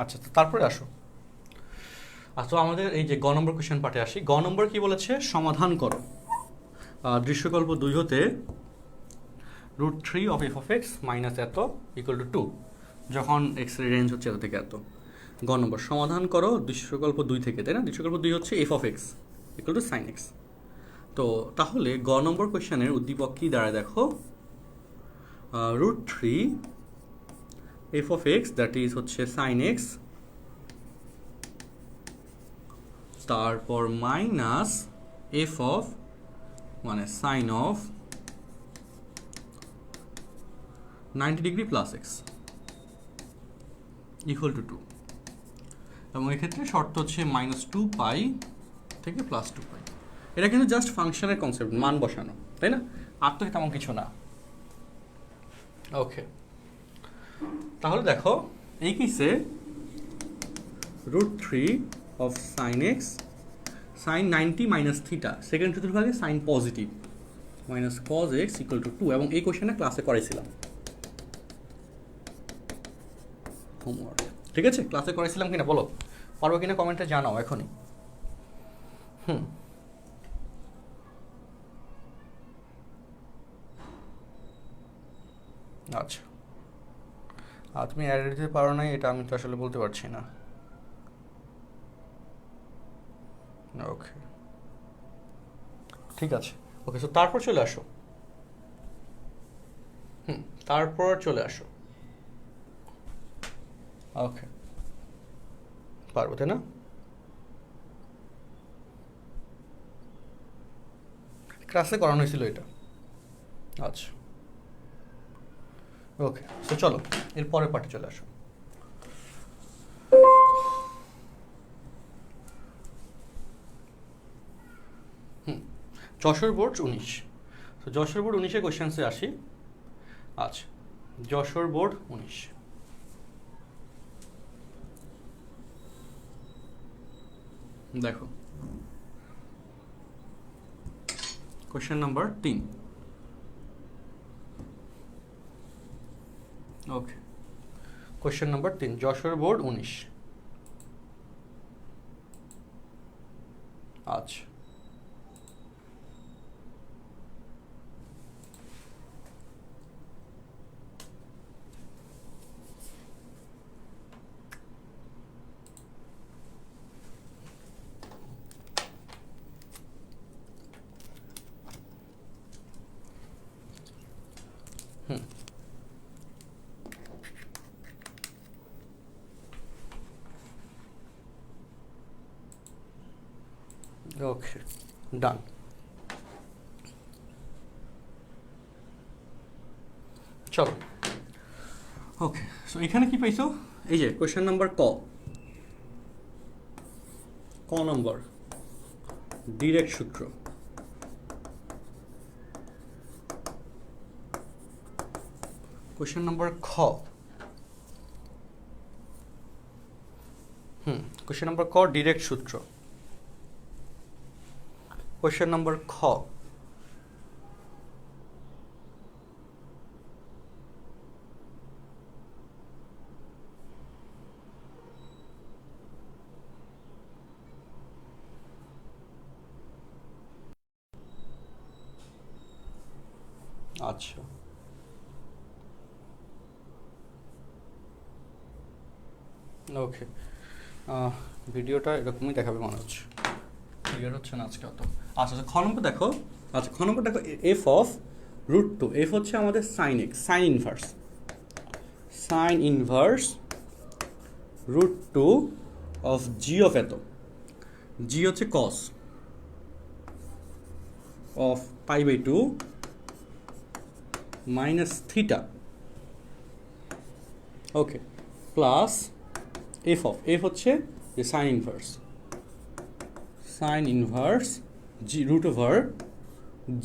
আচ্ছা, তো তারপরে আসো। আচ্ছা, আমাদের এই যে গ নম্বর কোয়েশ্চেন পার্টে আসি। গ নম্বর কি বলেছে? সমাধান করো দৃশ্যকল্প 2 হতে √3 অফ f(x) মাইনাস এত ইকুয়াল টু 2, যখন এক্স এর রেঞ্জ হচ্ছে এত থেকে এত। গ নম্বর, সমাধান করো দৃশ্যকল্প 2 থেকে, তাই না? দৃশ্যকল্প 2 হচ্ছে f(x) equal to sin x। তো তাহলে গ নম্বর কোয়েশ্চেনের উদ্দীপক কি দাঁড়ায় দেখো, √3 f(x) দ্যাট ইজ হচ্ছে sin x, তারপর মাইনাস f অফ মানে sine of 90 degree plus x equal to 2। এবং এক্ষেত্রে শর্ত হচ্ছে -2π থেকে +2π। এটা কিন্তু জাস্ট ফাংশনের কনসেপ্ট, মান বসানো, তাই না? আর তো তেমন কিছু না। ওকে, তাহলে দেখো এই কেসে √3 of sine X, sine 90 minus theta, second চতুর্ভাগে sine positive, minus cos X equal to 2। এবং এই কোয়েশ্চেনটা ক্লাসে করাইছিলাম, হোমওয়ার্ক, ঠিক আছে? ক্লাসে করাইছিলাম কিনা বলো, পারবো কিনা কমেন্টে জানাও এখনই। আচ্ছা, আর তুমি অ্যাড দিতে পারো নাই, এটা আমি তো আসলে বলতে পারছি না। ওকে, ঠিক আছে। ওকে, সো তারপর চলে আসো, তারপর চলে আসো। ওকে, পারবো, তাই না? ক্লাসে করানো হয়েছিল এটা। আচ্ছা, ওকে, সো চলো এর পরের পার্টে চলে আসো। যশোর বোর্ড 19। তো যশোর বোর্ড 19-এ কোয়েশ্চেন্সে আসি। আচ্ছা, যশোর বোর্ড 19, দেখো কোয়েশ্চেন নাম্বার 3। ওকে, কোয়েশ্চেন নাম্বার 3, যশোর বোর্ড 19। আচ্ছা, ওকে, ডান। চলো, ওকে, সো এখানে কি পাইছো? এই যে কোয়েশ্চেন নাম্বার ক নম্বর ডিরেক্ট সূত্র। কোয়েশ্চেন নাম্বার কোয়েশ্চেন নাম্বার ক ডিরেক্ট সূত্র। কোয়েশ্চেন নাম্বার খ, আচ্ছা, ওকে, ভিডিওটা এরকমই দেখাবে মনে হচ্ছে, ক্লিয়ার হচ্ছে না আজকে অত। আচ্ছা, খ নম্বর দেখো। আচ্ছা, খ নম্বর দেখো, এফ অফ √2, এফ হচ্ছে আমাদের sine X, sine inverse √2 of G of এত, জি হচ্ছে cos of π/2 minus theta, okay, plus F হচ্ছে যে সাইন ইনভার্স জি √ওভার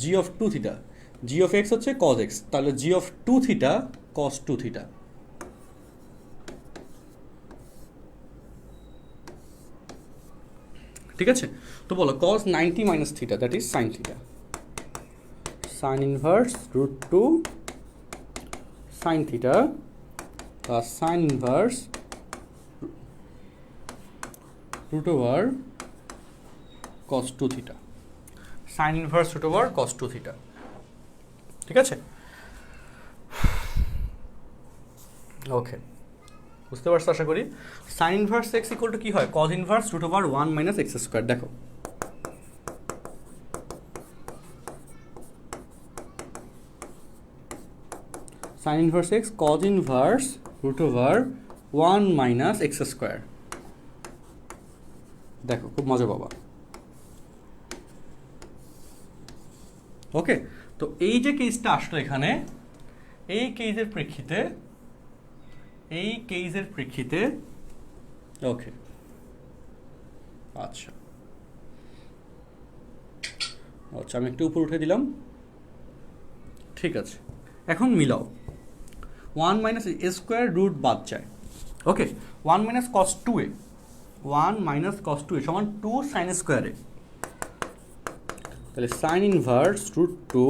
G of 2 theta, G of X হচ্ছে কজ এক্স, তাহলে G of 2 theta cos 2 theta. ঠিক আছে, তো বলো cos 90 minus theta, that is sine theta. Sine inverse √2 sine theta plus sine inverse √ওভার cos 2 থিটা, সাইন ইনভার্স √ওভার cos 2 থিটা। ঠিক আছে, ওকে, বুঝতে পারছো আশা করি। Sine inverse X equal to কি হয়? cos ইনভার্স √ওভার 1 মাইনাস এক্স স্কোয়ার। দেখো, sine inverse X cos inverse √ওভার 1 মাইনাস এক্স স্কোয়ার। দেখো, খুব মজা পাবা। ওকে, তো এই যে কেসটা আসলো এখানে, এই কেসের প্রেক্ষিতে ওকে, আচ্ছা, আমি একটু উপর উঠে দিলাম। ঠিক আছে, এখন মিলাও, 1 মাইনাস এ স্কোয়ার রুট বাদ যায়। ওকে, 1 minus cos 2a, 1 minus cos 2a সমান 2 সাইন স্কোয়ারে, তাহলে sine inverse √2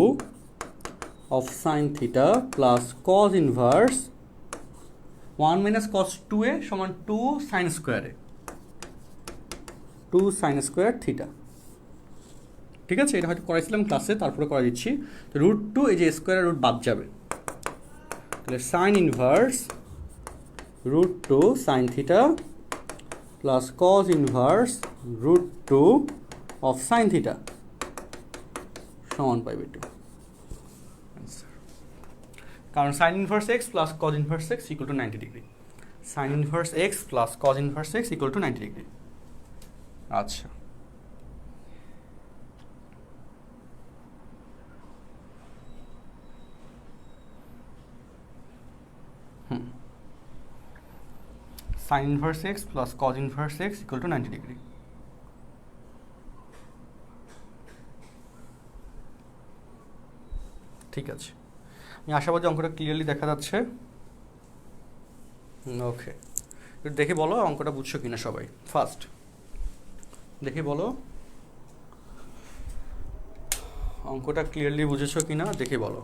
of sine theta plus cos inverse 1 minus cos 2a সমান 2 সাইন স্কোয়ারে, 2 সাইন স্কোয়ার থিটা। ঠিক আছে, এটা হয়তো করাইছিলাম ক্লাসে, তারপরে করে দিচ্ছি। তো √2, এই যে স্কোয়ারের রুট বাদ যাবে, তাহলে sine inverse √2 sine theta plus cos inverse √2 of sine theta সমান π/2। কারণ sine inverse x plus cos inverse X equal to 90 degree, sine inverse x plus cos inverse X equal to 90 degree. আচ্ছা, sine inverse x plus cos inverse X equal to 90 degree. ঠিক আছে, আমি আশাবাদী অঙ্কটা ক্লিয়ারলি দেখা যাচ্ছে। ওকে, একটু দেখে বলো অঙ্কটা বুঝছো কিনা সবাই। ফার্স্ট দেখে বলো অঙ্কটা ক্লিয়ারলি বুঝেছো কি না দেখে বলো।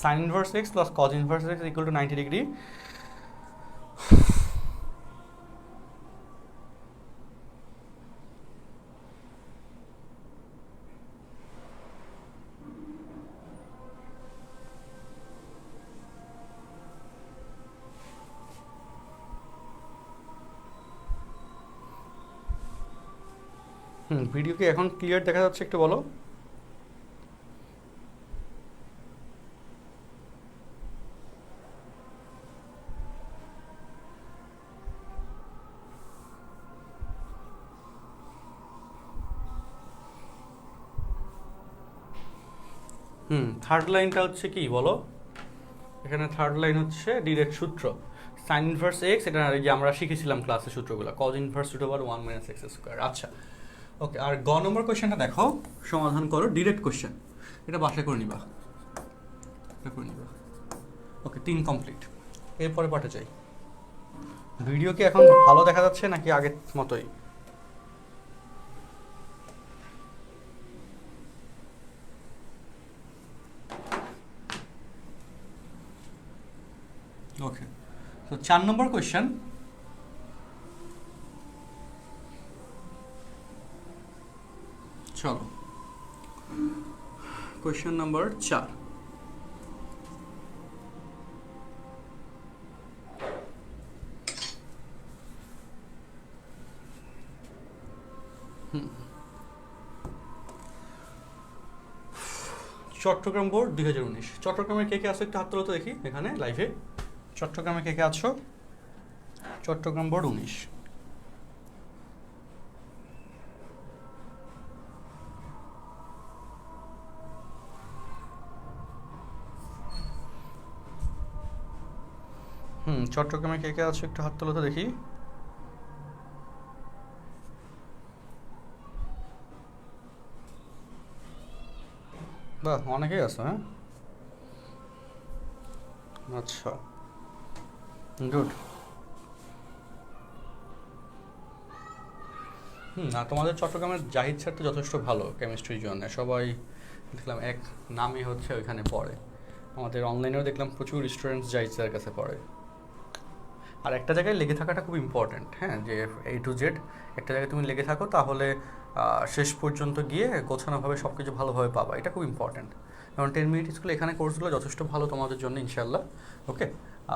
Sine inverse x plus cos inverse X equal to 90 degree. Video কি এখন ক্লিয়ার দেখা যাচ্ছে একটু বলো। থার্ড লাইনটা হচ্ছে কি বলো, এখানে থার্ড লাইন হচ্ছে ডিরেক্ট সূত্র সাইন ইনভার্স এক্স, এটা এই যে আমরা শিখেছিলাম ক্লাসে সূত্রগুলো, cos inverse root over 1 minus x square. আচ্ছা ওকে, আর গ নম্বর কোয়েশ্চেনটা দেখো, সমাধান করো ডিরেক্ট কোয়েশ্চেন, এটা বাসা করে নিবা, এটা করে নিবা। ওকে 3 কমপ্লিট। এরপরে পাঠে চাই। ভিডিও কি এখন ভালো দেখা যাচ্ছে নাকি আগের মতোই? ওকে, তো 4 নম্বর কোয়েশ্চেন, চলো কোয়েশ্চেন নাম্বার 4। চট্টগ্রাম বোর্ড 2019। চট্টগ্রামের কে কে আছো একটু হাত তোলো তো দেখি এখানে লাইভে। চট্টগ্রামে কে কে আছো? চট্টগ্রাম বোর্ড 19। চট্টগ্রামে কে কে আছো একটু হাত তোলো তো দেখি। বাহ, অনেকেই আছো। হ্যাঁ আচ্ছা, গুড। আর তোমাদের চট্টগ্রামের জাহিদ স্যার তো যথেষ্ট ভালো কেমিস্ট্রির জন্য, সবাই দেখলাম এক নামই হচ্ছে ওইখানে পড়ে। আমাদের অনলাইনেও দেখলাম প্রচুর স্টুডেন্টস জাহিদ স্যারের কাছে পড়ে। আর একটা জায়গায় লেগে থাকাটা খুব ইম্পর্ট্যান্ট, হ্যাঁ, যে A to Z একটা জায়গায় তুমি লেগে থাকো, তাহলে শেষ পর্যন্ত গিয়ে গোছানোভাবে সব কিছু ভালোভাবে পাবা, এটা খুব ইম্পর্ট্যান্ট। যেমন 10 মিনিট স্কুল এখানে কোর্সগুলো যথেষ্ট ভালো তোমাদের জন্য ইনশাল্লাহ। ওকে,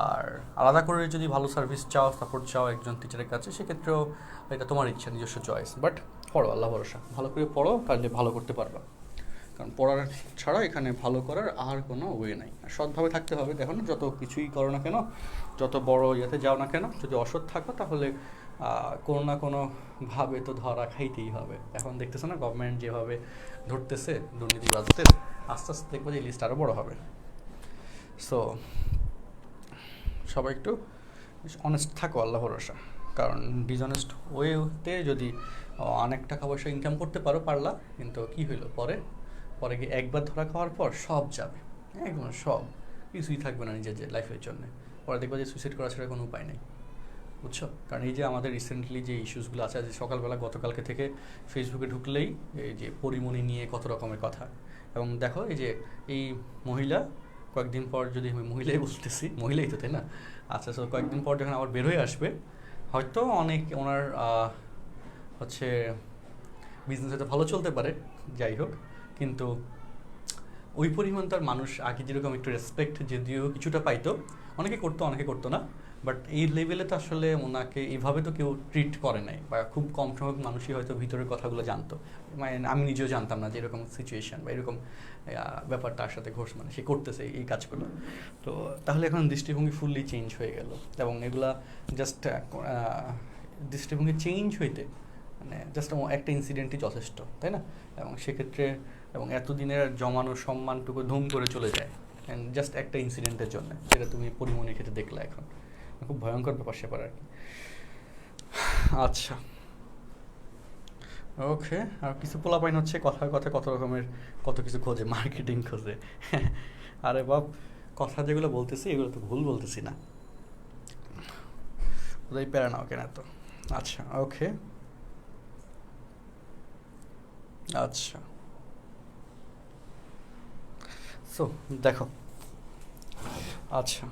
আর আলাদা করে যদি ভালো সার্ভিস চাও, সাপোর্ট চাও একজন টিচারের কাছে, সেক্ষেত্রেও এটা তোমার ইচ্ছা, নিজস্ব চয়েস। বাট পড়ো, আল্লাহ ভরসা, ভালো করে পড়ো, তাহলে ভালো করতে পারবা। কারণ পড়ার ছাড়া এখানে ভালো করার আর কোনো ওয়ে নাই। আর সৎভাবে থাকতে হবে। দেখো না, যত কিছুই করো না কেন, যত বড় ইয়েতে যাও না কেন, যদি অসৎ থাকো তাহলে কোনো না কোনোভাবে তো ধরা খাইতেই হবে। এখন দেখতেছো না গভর্নমেন্ট যেভাবে ধরতেছে দুর্নীতিবাজদের, আস্তে আস্তে দেখবো যে লিস্ট আরও বড় হবে। সো সবাই একটু অনেস্ট থাকো, আল্লাহ ভরসা। কারণ ডিসঅনেস্ট ওয়েতে যদি অনেক টাকা পয়সা ইনকাম করতে পারলা, কিন্তু কী হইলো পরে গিয়ে একবার ধরা খাওয়ার পর সব যাবে, একদম সব কিছুই থাকবে না নিজের যে লাইফের জন্য। পরে দেখবো যে সুইসাইড করা ছাড়া কোনো উপায় নেই, বুঝছো? কারণ এই যে আমাদের রিসেন্টলি যে ইস্যুসগুলো আছে, যে সকালবেলা গতকালকে থেকে ফেসবুকে ঢুকলেই এই যে পরিমণি নিয়ে কত রকমের কথা। এবং দেখো এই যে এই মহিলা কয়েকদিন পর, যদি আমি মহিলাই বলতেছি, মহিলাই তো, তাই না? আচ্ছা, সো কয়েকদিন পর যখন আবার বের হয়ে আসবে, হয়তো অনেক ওনার হচ্ছে বিজনেস হয়তো ভালো চলতে পারে, যাই হোক, কিন্তু ওই পরিমাণ তার মানুষ আগে যেরকম একটু রেসপেক্ট যদিও কিছুটা পাইতো, অনেকে করতো অনেকে করতো না, বাট এই লেভেলে তো আসলে ওনাকে এইভাবে তো কেউ ট্রিট করে নাই, বা খুব কম সংখ্যক মানুষই হয়তো ভিতরের কথাগুলো জানতো। মানে আমি নিজেও জানতাম না যে এরকম সিচুয়েশান বা এরকম ব্যাপার তার সাথে ঘটছে, মানে সে করতেছে এই কাজগুলো। তো তাহলে এখন দৃষ্টিভঙ্গি ফুললি চেঞ্জ হয়ে গেল, এবং এগুলা জাস্ট দৃষ্টিভঙ্গি চেঞ্জ হইতে মানে জাস্ট একটা ইনসিডেন্টই যথেষ্ট, তাই না? এবং সেক্ষেত্রে এবং এতদিনের জমানো সম্মানটুকু ধুম করে চলে যায় জাস্ট একটা ইনসিডেন্টের জন্য, যেটা তুমি পরিমণির ক্ষেত্রে দেখলে। এখন খুব ভয়ঙ্কর ব্যাপার সেপার আর কি। আচ্ছা ওকে, আর কিছু পোলাপাইন হচ্ছে কথার কথা কত রকমের কত কিছু খোঁজে, মার্কেটিং খোঁজে। আরে বাপ, কথা যেগুলো বলতেছি এগুলো তো ভুল বলতেছি না। ওদের প্যারা নাও কেন তো। আচ্ছা ওকে, আচ্ছা সো দেখো, আচ্ছা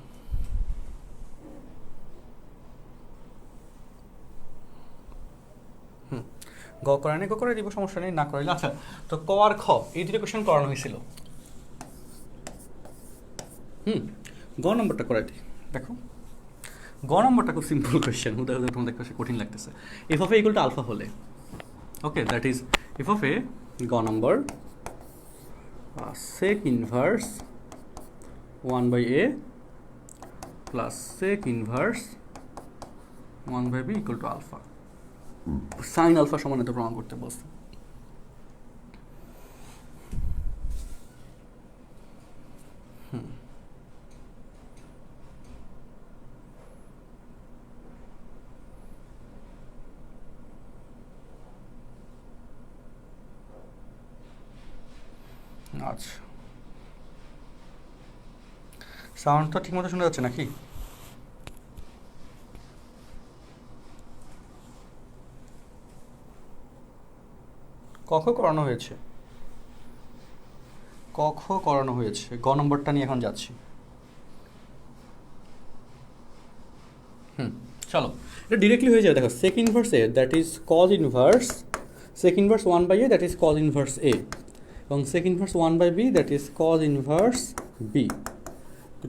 গ করে নেই, গ করে দিব, সমস্যা নেই, না করাইলে। আচ্ছা, তো ক আর খ এই দুটো কোয়েশ্চেন করানো হয়েছিল। গ নম্বরটা করাই দিই। দেখো গ নম্বরটা খুব সিম্পল কোয়েশ্চেন, উদাহরণ তোমাদের কাছে কঠিন লাগতেছে। F of a equal to alpha হলে, okay, that is f of a, গ নম্বর, sec inverse 1 by a plus sec inverse 1 by b equal to alpha, sin alpha সমান এত প্রমাণ করতে বলছে। আচ্ছা, সাউন্ড তো ঠিকমতো শোনা যাচ্ছে নাকি? কখ করানো হয়েছে, কখ করানো হয়েছে, গ নম্বরটা নিয়ে এখন যাচ্ছি। চলো, এটা ডিরেক্টলি হয়ে যাবে। দেখো sec inverse a that is cos inverse, sec inverse 1 by a that is cos inverse a, এবং sec inverse 1 by b that is cos inverse b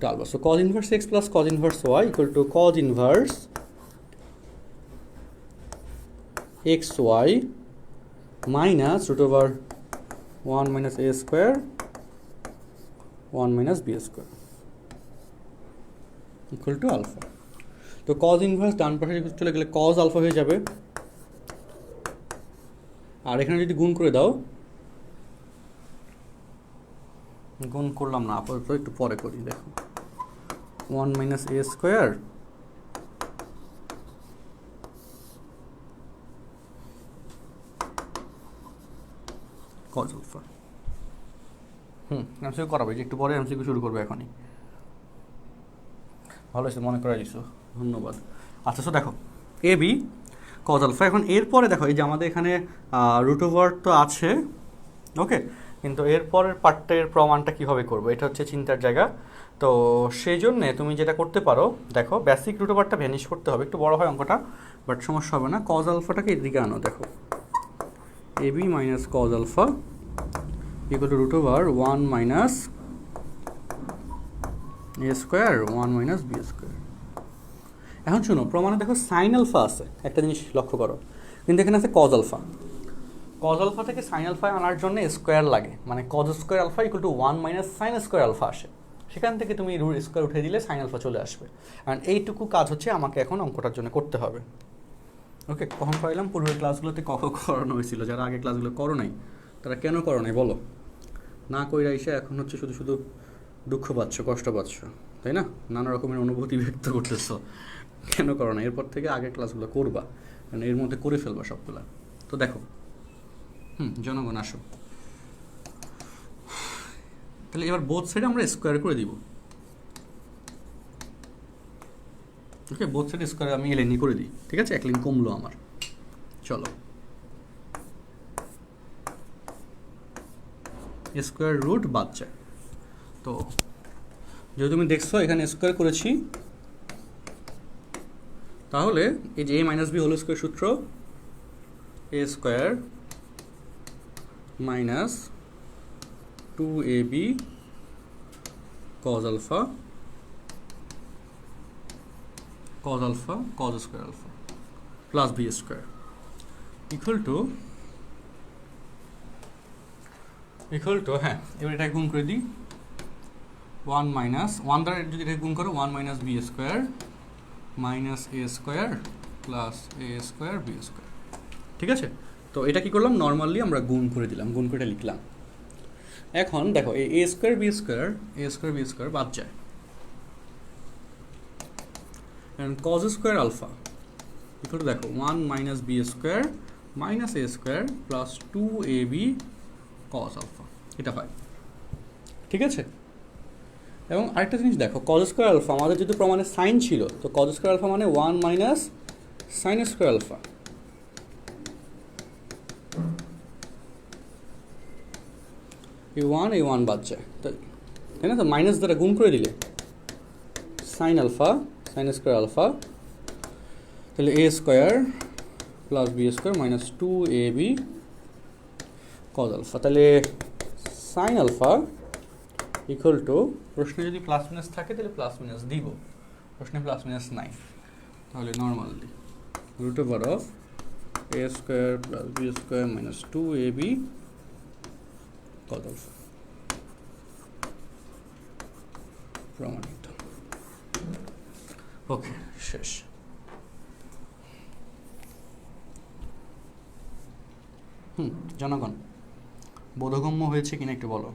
to alpha. So cos inverse x plus cos inverse y equal to cos inverse xy minus root over 1 minus a square 1 minus b square equal to alpha. তো cos inverse ডান পাশে চলে গেলে cos alpha হয়ে যাবে, আর এখানে যদি গুণ করে দাও, গুণ করলাম না আপাতত, একটু পরে করি। দেখো 1 minus a square cos alpha। MCQ করাবো, যে একটু পরে এমসিকিউ শুরু করবো এখনই। ভালো হয়েছে মনে করাই দিছো, ধন্যবাদ। আচ্ছা, সো দেখো এ বি cos alpha। এখন এরপরে দেখো এই যে আমাদের এখানে রুট ওভার তো আছে, ওকে, কিন্তু এরপরের পার্টের প্রমাণটা কীভাবে করবো, এটা হচ্ছে চিন্তার জায়গা। তো সেই জন্যে তুমি যেটা করতে পারো, দেখো বেসিক রুট ওভারটা ভ্যানিশ করতে হবে, একটু বড় হয় অঙ্কটা, বাট সমস্যা হবে না। কজ আলফাটাকে এদিকে আনো, দেখো A B minus cos alpha equal to root over 1 minus A square 1 minus B square. এখন শোনো, প্রমাণে দেখো সাইন আলফা আছে, একটা জিনিস লক্ষ্য করো, কিন্তু এখানে আছে কজ আলফা। কজ আলফা থেকে সাইন আলফা আনার জন্য স্কোয়ার লাগে, মানে cos square alpha equal to 1 minus sine square alpha আসে, সেখান থেকে তুমি রুট স্কোয়ার উঠে দিলে সাইন আলফা চলে আসবে। আর এইটুকু কাজ হচ্ছে আমাকে এখন অঙ্কটার জন্য করতে হবে। ওকে, কখন পাইলাম, পূর্বের ক্লাসগুলোতে কখন করানো হয়েছিল, যারা আগে ক্লাসগুলো করো নাই তারা কেন করো নাই বলো, না কইরা এসে এখন হচ্ছে শুধু শুধু দুঃখ পাচ্ছ, কষ্ট পাচ্ছ, তাই না? নানা রকমের অনুভূতি ব্যক্ত করতেছ, কেন করো না? এরপর থেকে আগের ক্লাসগুলো করবা, কারণ এর মধ্যে করে ফেলবা সবগুলা। তো দেখো, জনগণ আসো, তাহলে এবার বোথ সাইডে আমরা স্কোয়ার করে দিব। ওকে, বোথ সাইড স্কোয়ার আমি এলএনই করে দিই, ঠিক আছে, এক লিঙ্ক কমলো আমার। চলো, স্কোয়ার রুট বাদ যায়। তো যদি তুমি দেখছো এখানে স্কোয়ার করেছি, তাহলে এই যে A minus B whole square সূত্র, A square minus 2ab cos alpha cos square alpha plus b square equal to হ্যাঁ, এবার এটা গুণ করে দিই, 1 মাইনাস 1 দ্বারা যদি এটা গুণ করো 1 minus B square minus A square plus A square B square. ঠিক আছে, তো এটা কি করলাম, নর্মালি আমরা গুণ করে দিলাম, গুণ করে লিখলাম। এখন দেখো এই এ স্কোয়ার বি স্কোয়ার বাদ যায়, cos square alpha equal to দেখো 1 minus B square minus A square plus 2ab cos alpha, এটা হয়। ঠিক আছে, এবং আরেকটা জিনিস দেখো, কজ স্কোয়ার আলফা আমাদের যেহেতু প্রমাণে সাইন ছিল, তো কজ স্কোয়ার আলফা মানে 1 মাইনাস সাইন স্কোয়ার আলফা। এই ওয়ান বাদ যায়, তাই না? তো মাইনাস দ্বারা গুণ করে দিলে sine alpha, sine square alpha, তাহলে A square plus B square minus 2ab cos alpha. তাহলে সাইন আলফা ইকুয়াল টু, প্রশ্নে যদি প্লাস মাইনাস থাকে তাহলে প্লাস মাইনাস দিব, প্রশ্নে প্লাস মাইনাস নাই, তাহলে normally root over of a square plus B square minus 2ab cos alpha. প্রমাণিত। ওকে, শেষ। জনগণ বোধগম্য হয়েছে কিনা একটু বলো।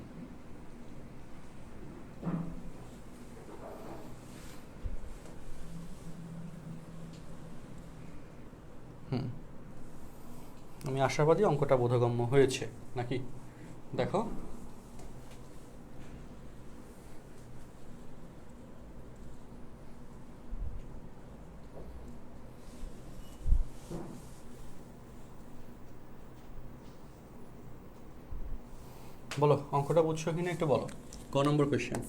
আমি আশাবাদী অঙ্কটা বোধগম্য হয়েছে নাকি, দেখো। বলো অঙ্কটা বুঝছো কিনা একটু বলো। ক নম্বর কোয়েশ্চেন?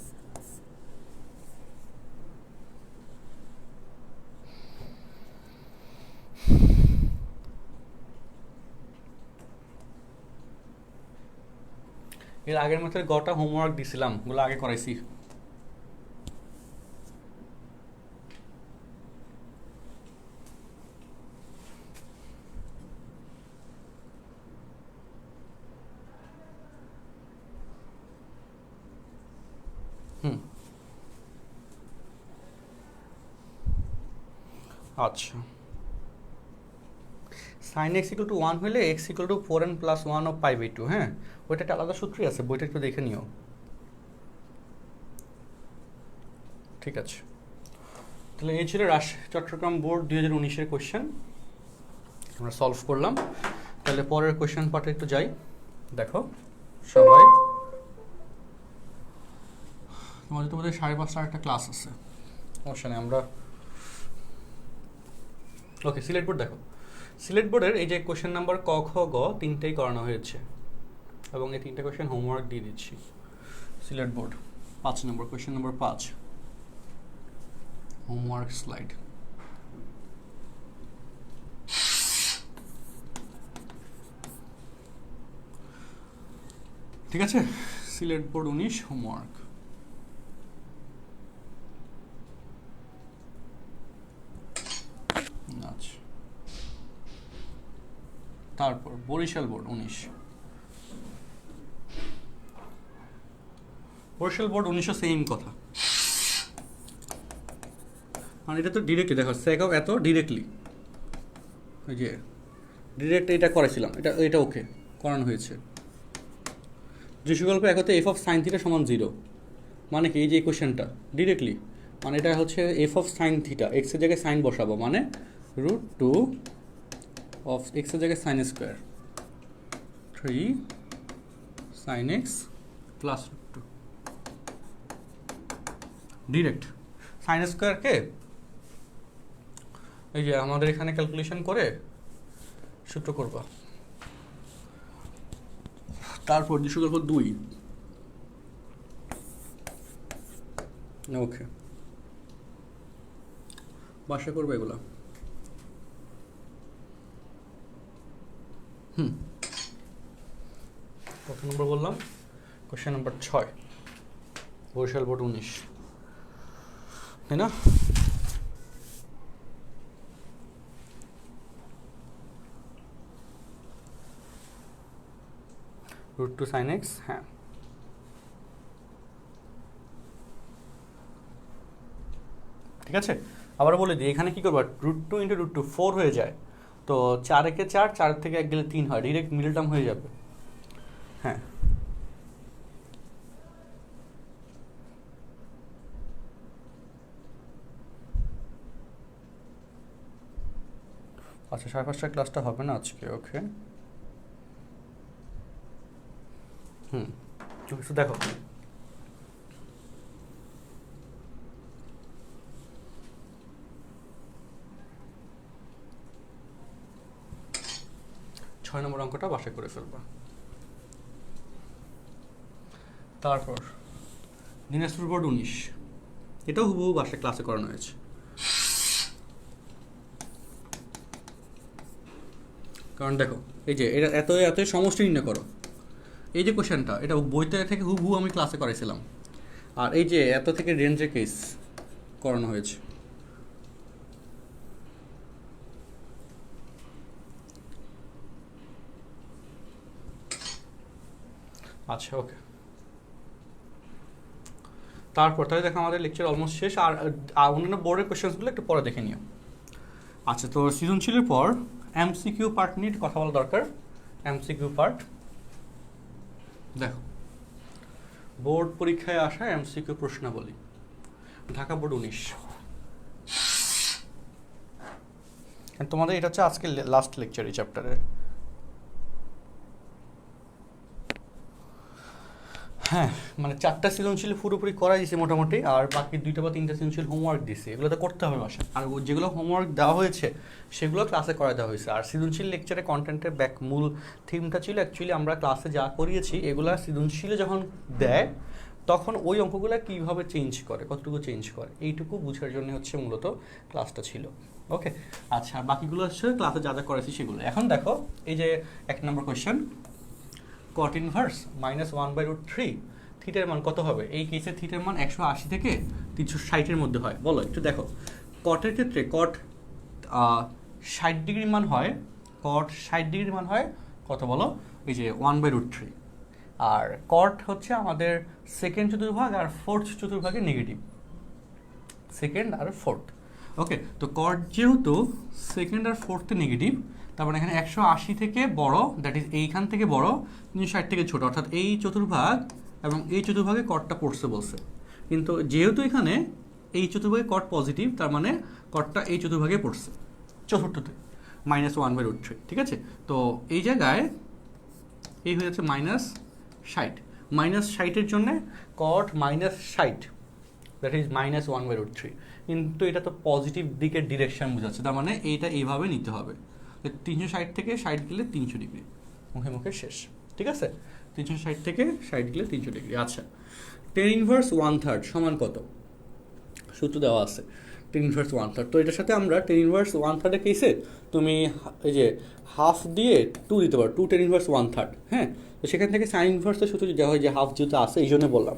এর আগের মধ্যে গটা হোমওয়ার্ক দিছিলাম, ওগুলো আগে করাইছি। আচ্ছা, সাইন এক্স ইকুয়াল টু 1 হলে x equal to 4n plus 1 of pi by 2। হ্যাঁ, ওইটা একটা আলাদা সূত্রই আছে, বইটা একটু দেখে নিও। ঠিক আছে, তাহলে এই ছিল চট্টগ্রাম বোর্ড 2019-এর কোয়েশ্চেন, আমরা সলভ করলাম। তাহলে পরের কোয়েশ্চেন পার্টে একটু যাই। দেখো সবাই, তোমাদের তো বোধহয় 5:30 একটা ক্লাস আছে, সমস্যা নেই। আমরা ওকে, সিলেট বোর্ড দেখো, সিলেট বোর্ডের এই যে কোয়েশ্চেন নাম্বার ক খ গ তিনটেই করানো হয়েছে, এবং এই তিনটে কোয়েশ্চেন হোমওয়ার্ক দিয়ে দিচ্ছি। সিলেট বোর্ড 5 নম্বর, কোয়েশ্চেন নাম্বার 5, হোমওয়ার্ক স্লাইড। ঠিক আছে, সিলেট বোর্ড 19 হোমওয়ার্ক। আচ্ছা, তারপর Barishal board 19, Barishal board 19 same কথা, মানে এটা তো ডিরেক্টলি দেখো, সেক এত ডিরেক্টলি, ওই যে ডিরেক্ট এটা করেছিলাম, এটা ওকে করানো হয়েছে। যুগল্প একতে এফ অফ সাইন থিটা সমান 0, মানে কি এই যে কোশ্চেনটা ডিরেক্টলি, মানে এটা হচ্ছে এফ অফ সাইন থিটা, এক্সের জায়গায় সাইন বসাবো, মানে √2 অফ এক্সের জায়গায় sine square 3 sine X plus √2, direct sine স্কোয়ারকে এই যে আমাদের এখানে ক্যালকুলেশন করে সূত্র করবা। তারপর যুগল্প 2, ওকে বাসা করবে এগুলা। কত নম্বর বললাম? কোশ্চেন নাম্বার 6, বরিশাল বোর্ড 19, তাই না? √2 sin x, হ্যাঁ ঠিক আছে। আবার বলে দিই, এখানে কি করবা, √2 × √2 4 হয়ে যায়, তো 4 একে 4, 4 থেকে 1 গেলে 3 হয়, ডিরেক্ট মিডল টার্ম হয়ে যাবে। হ্যাঁ, আচ্ছা 5:30 ক্লাসটা হবে না আজকে, ওকে। দেখো 6 নম্বর অঙ্কটা বাসায় করে ফেলবা। তারপর দিনাজপুর বোর্ড 19, এটাও হুবহু বাসায় ক্লাসে করানো হয়েছে। কারণ দেখো এই যে এটা এত সমষ্টি নির্ণয় করো, এই যে কোশ্চেনটা এটা বইতে থেকে হুবহু আমি ক্লাসে করাইছিলাম, আর এই যে এত থেকে রেঞ্জের কেস করানো হয়েছে। আচ্ছা ওকে, তারপর তাহলে দেখো আমাদের লেকচার অলমোস্ট শেষ। আর অন্যান্য বোর্ডের কোয়েশ্চেন্সগুলো একটু পরে দেখে নিও। আচ্ছা, তো সৃজনশীলের পর এমসিকিউ পার্ট নিয়ে কথা বলা দরকার। এমসিকিউ পার্ট দেখো, বোর্ড পরীক্ষায় আসা এমসিকিউ প্রশ্নাবলী, ঢাকা বোর্ড 19। তোমাদের এটা হচ্ছে আজকে লাস্ট লেকচার এই চ্যাপ্টারে। হ্যাঁ, মানে 4টা সৃজনশীল পুরোপুরি করাই দিয়েছে মোটামুটি, আর বাকি 2টা বা 3টা সৃজনশীল হোমওয়ার্ক দিয়েছে, এগুলো তো করতে হবে বাসায়। আর যেগুলো হোমওয়ার্ক দেওয়া হয়েছে সেগুলো ক্লাসে করা দেওয়া হয়েছে। আর সৃজনশীল লেকচারে কন্টেন্টের মূল থিমটা ছিল অ্যাকচুয়ালি আমরা ক্লাসে যা করিয়েছি এগুলো সৃজনশীলে যখন দেয় তখন ওই অঙ্কগুলো কীভাবে চেঞ্জ করে, কতটুকু চেঞ্জ করে, এইটুকু বোঝার জন্য হচ্ছে মূলত ক্লাসটা ছিল। ওকে, আচ্ছা, বাকিগুলো হচ্ছে ক্লাসে যা যা করেছি সেগুলো। এখন দেখো এই যে 1 নম্বর কোয়েশ্চেন, cot ইনভার্স -1/√3 থিটার মান কত হবে? এই কেসে থিটার মান 180 থেকে 360-এর মধ্যে হয়। বলো একটু দেখো, কটের ক্ষেত্রে কট 60 ডিগ্রি মান হয়, কট 60 ডিগ্রি মান হয় কত বলো? এই যে 1/√3। আর কট হচ্ছে আমাদের সেকেন্ড চতুর্ভাগ আর ফোর্থ চতুর্ভাগের নেগেটিভ, সেকেন্ড আর ফোর্থ। ওকে, তো কট যেহেতু সেকেন্ড আর ফোর্থে নেগেটিভ, তার মানে এখানে 180 থেকে বড়, দ্যাট ইজ এইখান থেকে বড়, 360 থেকে ছোট, অর্থাৎ এই চতুর্ভাগ এবং এই চতুর্ভাগে কটটা পড়ছে বলছে। কিন্তু যেহেতু এখানে এই চতুর্ভাগে কট পজিটিভ, তার মানে কটটা এই চতুর্ভাগে পড়ছে, চতুর্থতে, -1/√3। ঠিক আছে, তো এই জায়গায় এই হয়ে যাচ্ছে -60, -60-এর জন্যে কট -60, দ্যাট ইজ -1/√3। কিন্তু এটা তো পজিটিভ দিকের ডিরেকশন বোঝাচ্ছে, তার মানে এইটা এইভাবে নিতে হবে, 360 থেকে 60 গেলে 300 ডিগ্রি, মুখে মুখে শেষ। ঠিক আছে, 360 থেকে 60 গেলে 300 ডিগ্রি। আচ্ছা, tan ইনভার্স 1/3 সমান কত? সূত্র দেওয়া আছে, tan ইনভার্স 1/3। তো এটার সাথে আমরা tan ইনভার্স 1/3 এর কেসে তুমি এই যে হাফ দিয়ে 2 দিতে পারো, 2 tan ইনভার্স 1/3। হ্যাঁ, তো সেখান থেকে সাইন ইনভার্সের সূত্র দেওয়া হয় যে হাফ যেহেতু আছে এই জন্য বললাম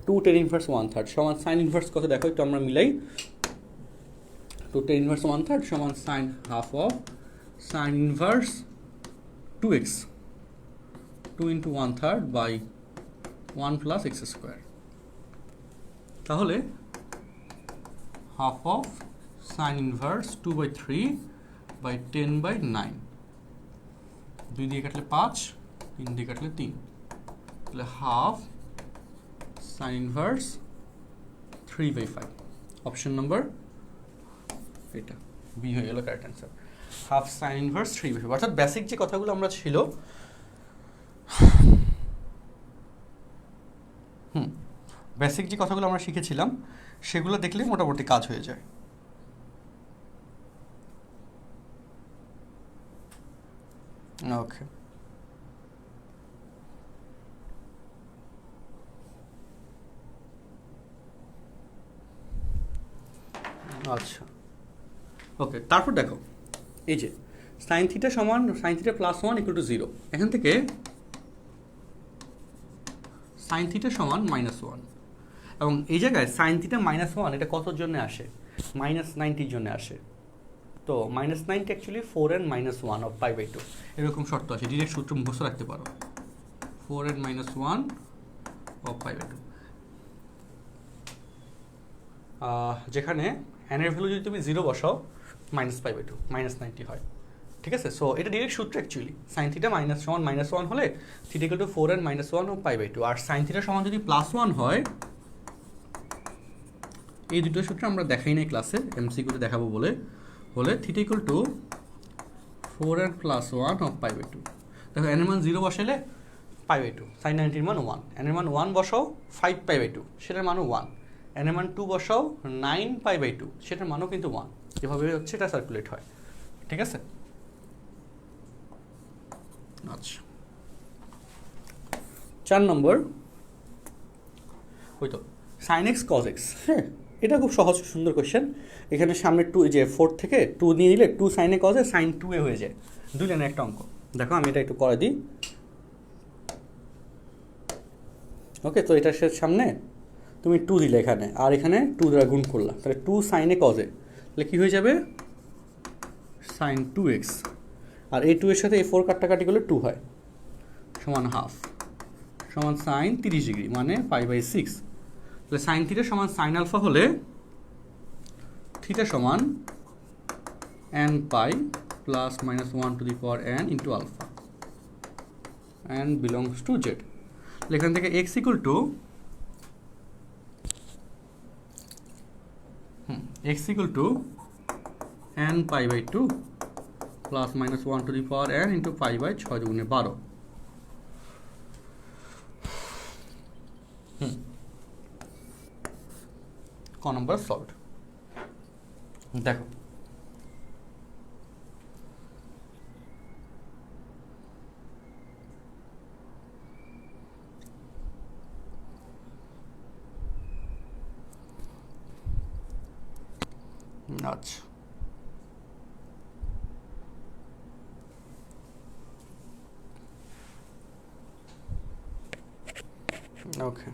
2 tan ইনভার্স 1/3 সমান সাইন ইনভার্স কত দেখো একটু আমরা মিলাই। 2 tan ইনভার্স 1/3 সমান sign half of sine inverse 2x, 2 into 1/3 by 1 plus x square। তাহলে half of sine inverse 2/3 by 10/9, 2 দিয়ে কাটলে 5, 3 দিয়ে কাটলে 3, তাহলে half sign inverse 3/5। Option number এটা বি হয়ে গেল correct answer, half sign inverse 3/5। অর্থাৎ বেসিক যে কথাগুলো আমরা ছিল বেসিক যে কথাগুলো আমরা শিখেছিলাম সেগুলো দেখলে মোটামুটি কাজ হয়ে যায়। ওকে, আচ্ছা ওকে, তারপর দেখো এই যে সাইন থিটা সমান sign theta plus 1 equal to 0, এখান থেকে সাইন থিটা সমান -1, এবং এই জায়গায় সাইন থিটা -1 এটা কতর জন্য আসে? -90-র জন্য আসে। তো -90 অ্যাকচুয়ালি 4n - 1 অফ π/2, এরকম শর্ত আছে, ডিরেক্ট সূত্র মুখস্থ রাখতে পারো, 4n - 1 অফ π/2, যেখানে n এর ভ্যালু যদি তুমি 0 বসাও -π/2 -90 হয়। ঠিক আছে, সো এটা ডিরেক্ট সূত্র অ্যাকচুয়ালি, সাইন থিটা -1 হলে theta equal to 4n - 1 of π/2, আর সাইন থিটা সমান যদি +1 হয়, এই দুটো সূত্র আমরা দেখাই নাই ক্লাসে, এমসিকিউতে দেখাবো বলে, হলে theta equal to 4n + 1 of π/2। দেখো n এর মান 0 বসালে π/2, সাইন 90-র মান 1, n এর মান 1 বসাও 5π/2, সেটার মানও 1, n এর মান 2 বসাও 9π/2, সেটার মানও কিন্তু 1। এভাবে হচ্ছে এটা সার্কুলেট হয়। ঠিক আছে, আচ্ছা 4 নম্বর ওই তো সাইন এক্স কজ এক্স। হ্যাঁ, এটা খুব সহজ সুন্দর কোয়েশ্চেন। এখানে সামনে 2 যে 4 থেকে 2 নিয়ে নিলে 2 সাইনে কজে সাইন 2 হয়ে যায়, 2 লাইনের একটা অঙ্ক। দেখো আমি এটা একটু করে দিই। ওকে, তো এটার সামনে তুমি 2 দিলে এখানে, আর এখানে 2 দ্বারা গুণ করলা, তাহলে 2 সাইনে কজে, তাহলে কী হয়ে যাবে সাইন 2x, আর এই 2 এর সাথে এই 4 কাটাকাটি করলে 2 হয়, সমান হাফ, সমান সাইন 30 ডিগ্রি মানে 5/6। তাহলে সাইন থিটা সমান সাইন আলফা হলে থিটা সমান n pi plus minus 1 to the power n into alpha, n belongs to Z. এখান থেকে x equal to n pi by 2 plus minus 1 to the power n into pi by 6 দুগুণে 12। ক নম্বর সলভড। দেখো আচ্ছা ওকে,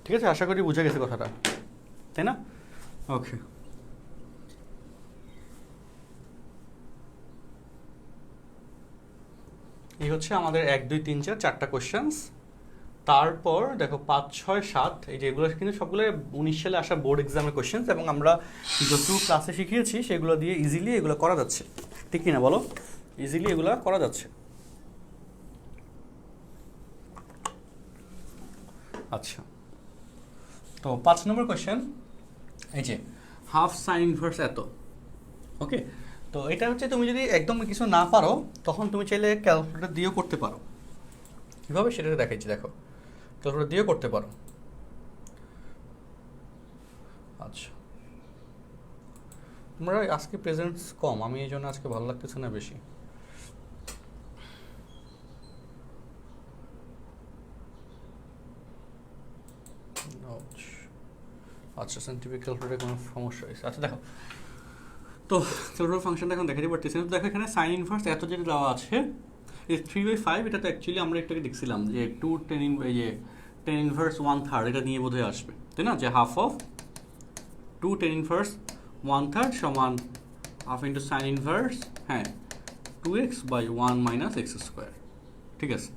ঠিক আছে, আশা করি বুঝে গেছে কথাটা, তাই না? ওকে, এই হচ্ছে আমাদের 1 2 3 4 4টা কোয়েশ্চেন্স। তারপর দেখো 5 6 7 এই যেগুলো কিন্তু সবগুলো 19 সালে আসা বোর্ড এক্সামের কোয়েশ্চেন্স, এবং আমরা যতটুকু ক্লাসে শিখিয়েছি সেগুলো দিয়ে ইজিলি এগুলো করা যাচ্ছে, ঠিক কিনা বলো? ইজিলি এগুলো করা যাচ্ছে। আচ্ছা, তো 5 নম্বর কোয়েশ্চেন, এই যে হাফ সাইন ইনভার্স এত। ওকে, তো এটা হচ্ছে তুমি যদি একদম কিছু না পারো তখন তুমি চাইলে ক্যালকুলেটর দিয়েও করতে পারো। কীভাবে সেটা দেখাচ্ছি, দেখো ক্যালকুলেটর দিয়েও করতে পারো। আচ্ছা, তোমরা আজকে প্রেজেন্টস কম, আমি এই জন্য আজকে ভালো লাগতেছে না বেশি। আচ্ছা, সাইন্টিফিক ক্যালকুলেটরে কোনো সমস্যা হয়েছে। আচ্ছা দেখো, তো ক্যালকুলেটর ফাংশনটা এখন দেখাতে পারতেছি না। দেখো এখানে সাইন ইনভার্স এত যেটা দেওয়া আছে, এই 3/5, এটা তো অ্যাকচুয়ালি আমরা একটু দেখছিলাম যে 2 10 এই যে 10 ইনভার্স 1/3 এটা নিয়ে বোধহয় আসবে, তাই না? যে হাফ অফ 2 10 ইনভার্স 1/3 সমান হাফ ইন্টু সাইন ইনভার্স, হ্যাঁ 2x by 1 minus x square, ঠিক আছে?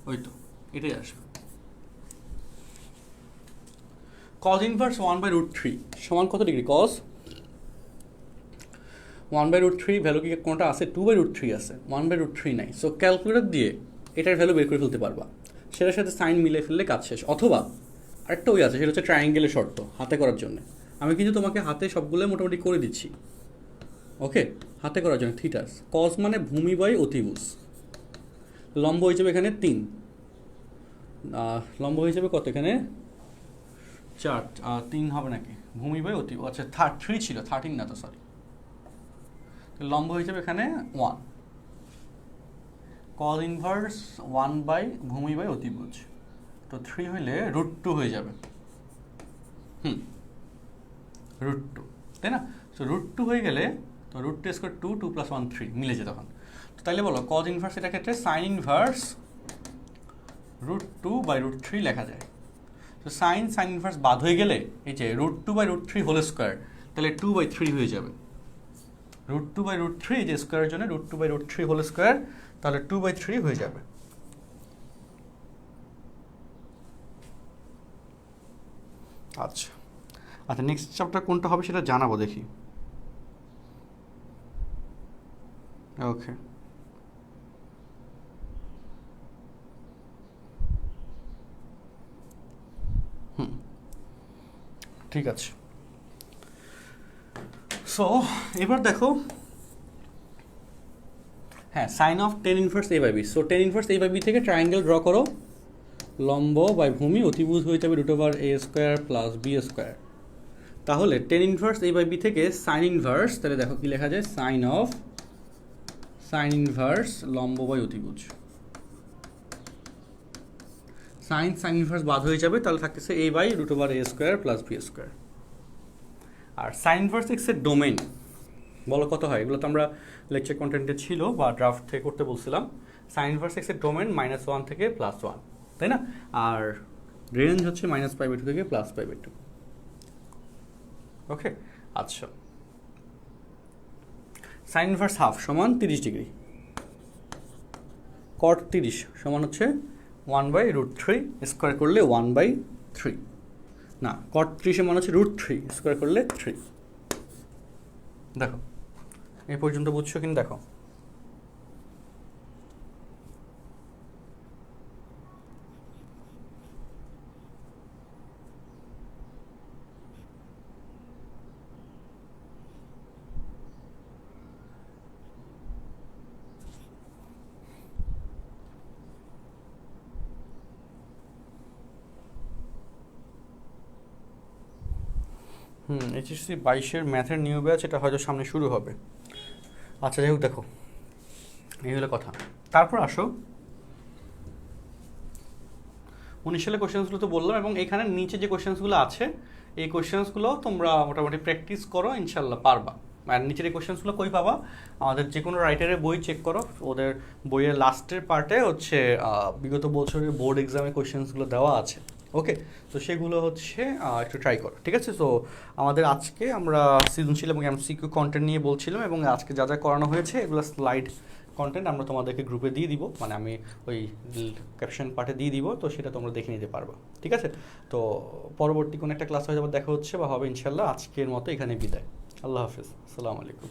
ওই তো এটাই আসবে। cos ইনভার্স 1/√3 সমান কত ডিগ্রি? cos 1/√3 ভ্যালু কি কোনটা আছে? 2/√3 আছে, 1/√3 নাই। সো ক্যালকুলেটর দিয়ে এটার ভ্যালু বের করে ফেলতে পারবা, সেটার সাথে সাইন মিলে ফেললে কাজ শেষ। অথবা আরেকটা ওই আছে, সেটা হচ্ছে ট্রায়াঙ্গেলের শর্ত হাতে করার জন্য। আমি কিন্তু তোমাকে হাতে সবগুলো মোটামুটি করে দিচ্ছি, ওকে? হাতে করার জন্য থিটাস, cos মানে ভূমি বাই অতিভুজ, লম্ব হয়ে যাবে এখানে 3, লম্ব হয়ে যাবে কত এখানে 4, 3 হবে নাকি? ভূমি বাই অতিভুজ, আচ্ছা 3 ছিল, 13 না তো, সরি। লম্ব হয়ে যাবে এখানে 1, cos ইনভার্স 1 বাই ভূমি বাই অতিভুজ, তো 3 হইলে √2 হয়ে যাবে, √2, তাই না? তো √2 হয়ে গেলে তো √2 স্কোয়ার 2 2 + 1 3 মিলে যায় তখন। তো তাইলে বলো cos ইনভার্স এটার ক্ষেত্রে সাইন ইনভার্স √2/√3 লেখা যায়। তো সাইন ইনভার্স বাদ হয়ে গেলে এই যে √2/√3 হোল স্কোয়ার, তাহলে 2/3 হয়ে যাবে। √2/√3 যে স্কোয়ারের জন্য √2/√3 হোল স্কোয়ার, তাহলে 2/3 হয়ে যাবে। আচ্ছা আচ্ছা, নেক্সট চ্যাপ্টার কোনটা হবে সেটা জানাবো, দেখি। ওকে, ঠিক আছে। সো এবার দেখো, হ্যাঁ sine of 10 inverse a/b। So 10 inverse a/b থেকে ট্রায়াঙ্গেল ড্র করো, লম্ব বাই ভূমি অতিভুজ হয়ে যাবে √a² প্লাস b²। তাহলে tan inverse a by b থেকে সাইন ইনভার্স, তাহলে দেখো কি লেখা যায়, সাইন ইনভার্স লম্ব বাই অতিভুজ। সাইন ইনভার্স বাদ হয়ে যাবে, তাহলে থাকতেছে a by √a² plus b²। আর সাইন ইনভার্স এক্সের ডোমেন বলো কত হয়, এগুলো তো আমরা লেকচার কন্টেন্টে ছিল বা ড্রাফট থেকে করতে বলছিলাম। সাইন ইনভার্স এক্সের ডোমেন -1 থেকে +1, তাই না? আর রেঞ্জ হচ্ছে -π/2 থেকে +π/2। ওকে, আচ্ছা। সাইন ইনভার্স হাফ সমান 30 ডিগ্রি, কট 30 সমান হচ্ছে 1/√3 স্কোয়ার করলে 1/3, না কট 30 সমান হচ্ছে √3 স্কোয়ার করলে 3। দেখো এই পর্যন্ত বুঝছো কিন্তু দেখো HSC 22-এর ম্যাথের নিউ ব্যাচ এটা হয়তো সামনে শুরু হবে। আচ্ছা যাই হোক, দেখো এই হলো কথা। তারপর আসো 19 সালের কোয়েশ্চেন্সগুলো তো বললাম, এবং এখানে নিচে যে কোয়েশ্চেন্সগুলো আছে এই কোয়েশ্চেন্সগুলো তোমরা মোটামুটি প্র্যাকটিস করো, ইনশাল্লাহ পারবা। আর নিচের এই কোয়েশ্চেন্সগুলো কই পাবা, আমাদের যে কোনো রাইটারের বই চেক করো, ওদের বইয়ের লাস্টের পার্টে হচ্ছে বিগত বছরের বোর্ড এক্সামের কোয়েশ্চেন্সগুলো দেওয়া আছে। ওকে, তো সেগুলো হচ্ছে একটু ট্রাই করো, ঠিক আছে? তো আমাদের আজকে আমরা সৃজনশীল এবং MCQ কন্টেন্ট নিয়ে বলছিলাম, এবং আজকে যা যা করানো হয়েছে এগুলো স্লাইড কন্টেন্ট আমরা তোমাদেরকে গ্রুপে দিয়ে দিব, মানে আমি ওই ক্যাপশন পার্টে দিয়ে দিব, তো সেটা তোমরা দেখে নিতে পারবে, ঠিক আছে? তো পরবর্তী কোনো একটা ক্লাস হয়ে যাবে দেখা হচ্ছে বা হবে ইনশাল্লাহ। আজকের মতো এখানে বিদায়, আল্লাহ হাফিজ, আসসালামু আলাইকুম।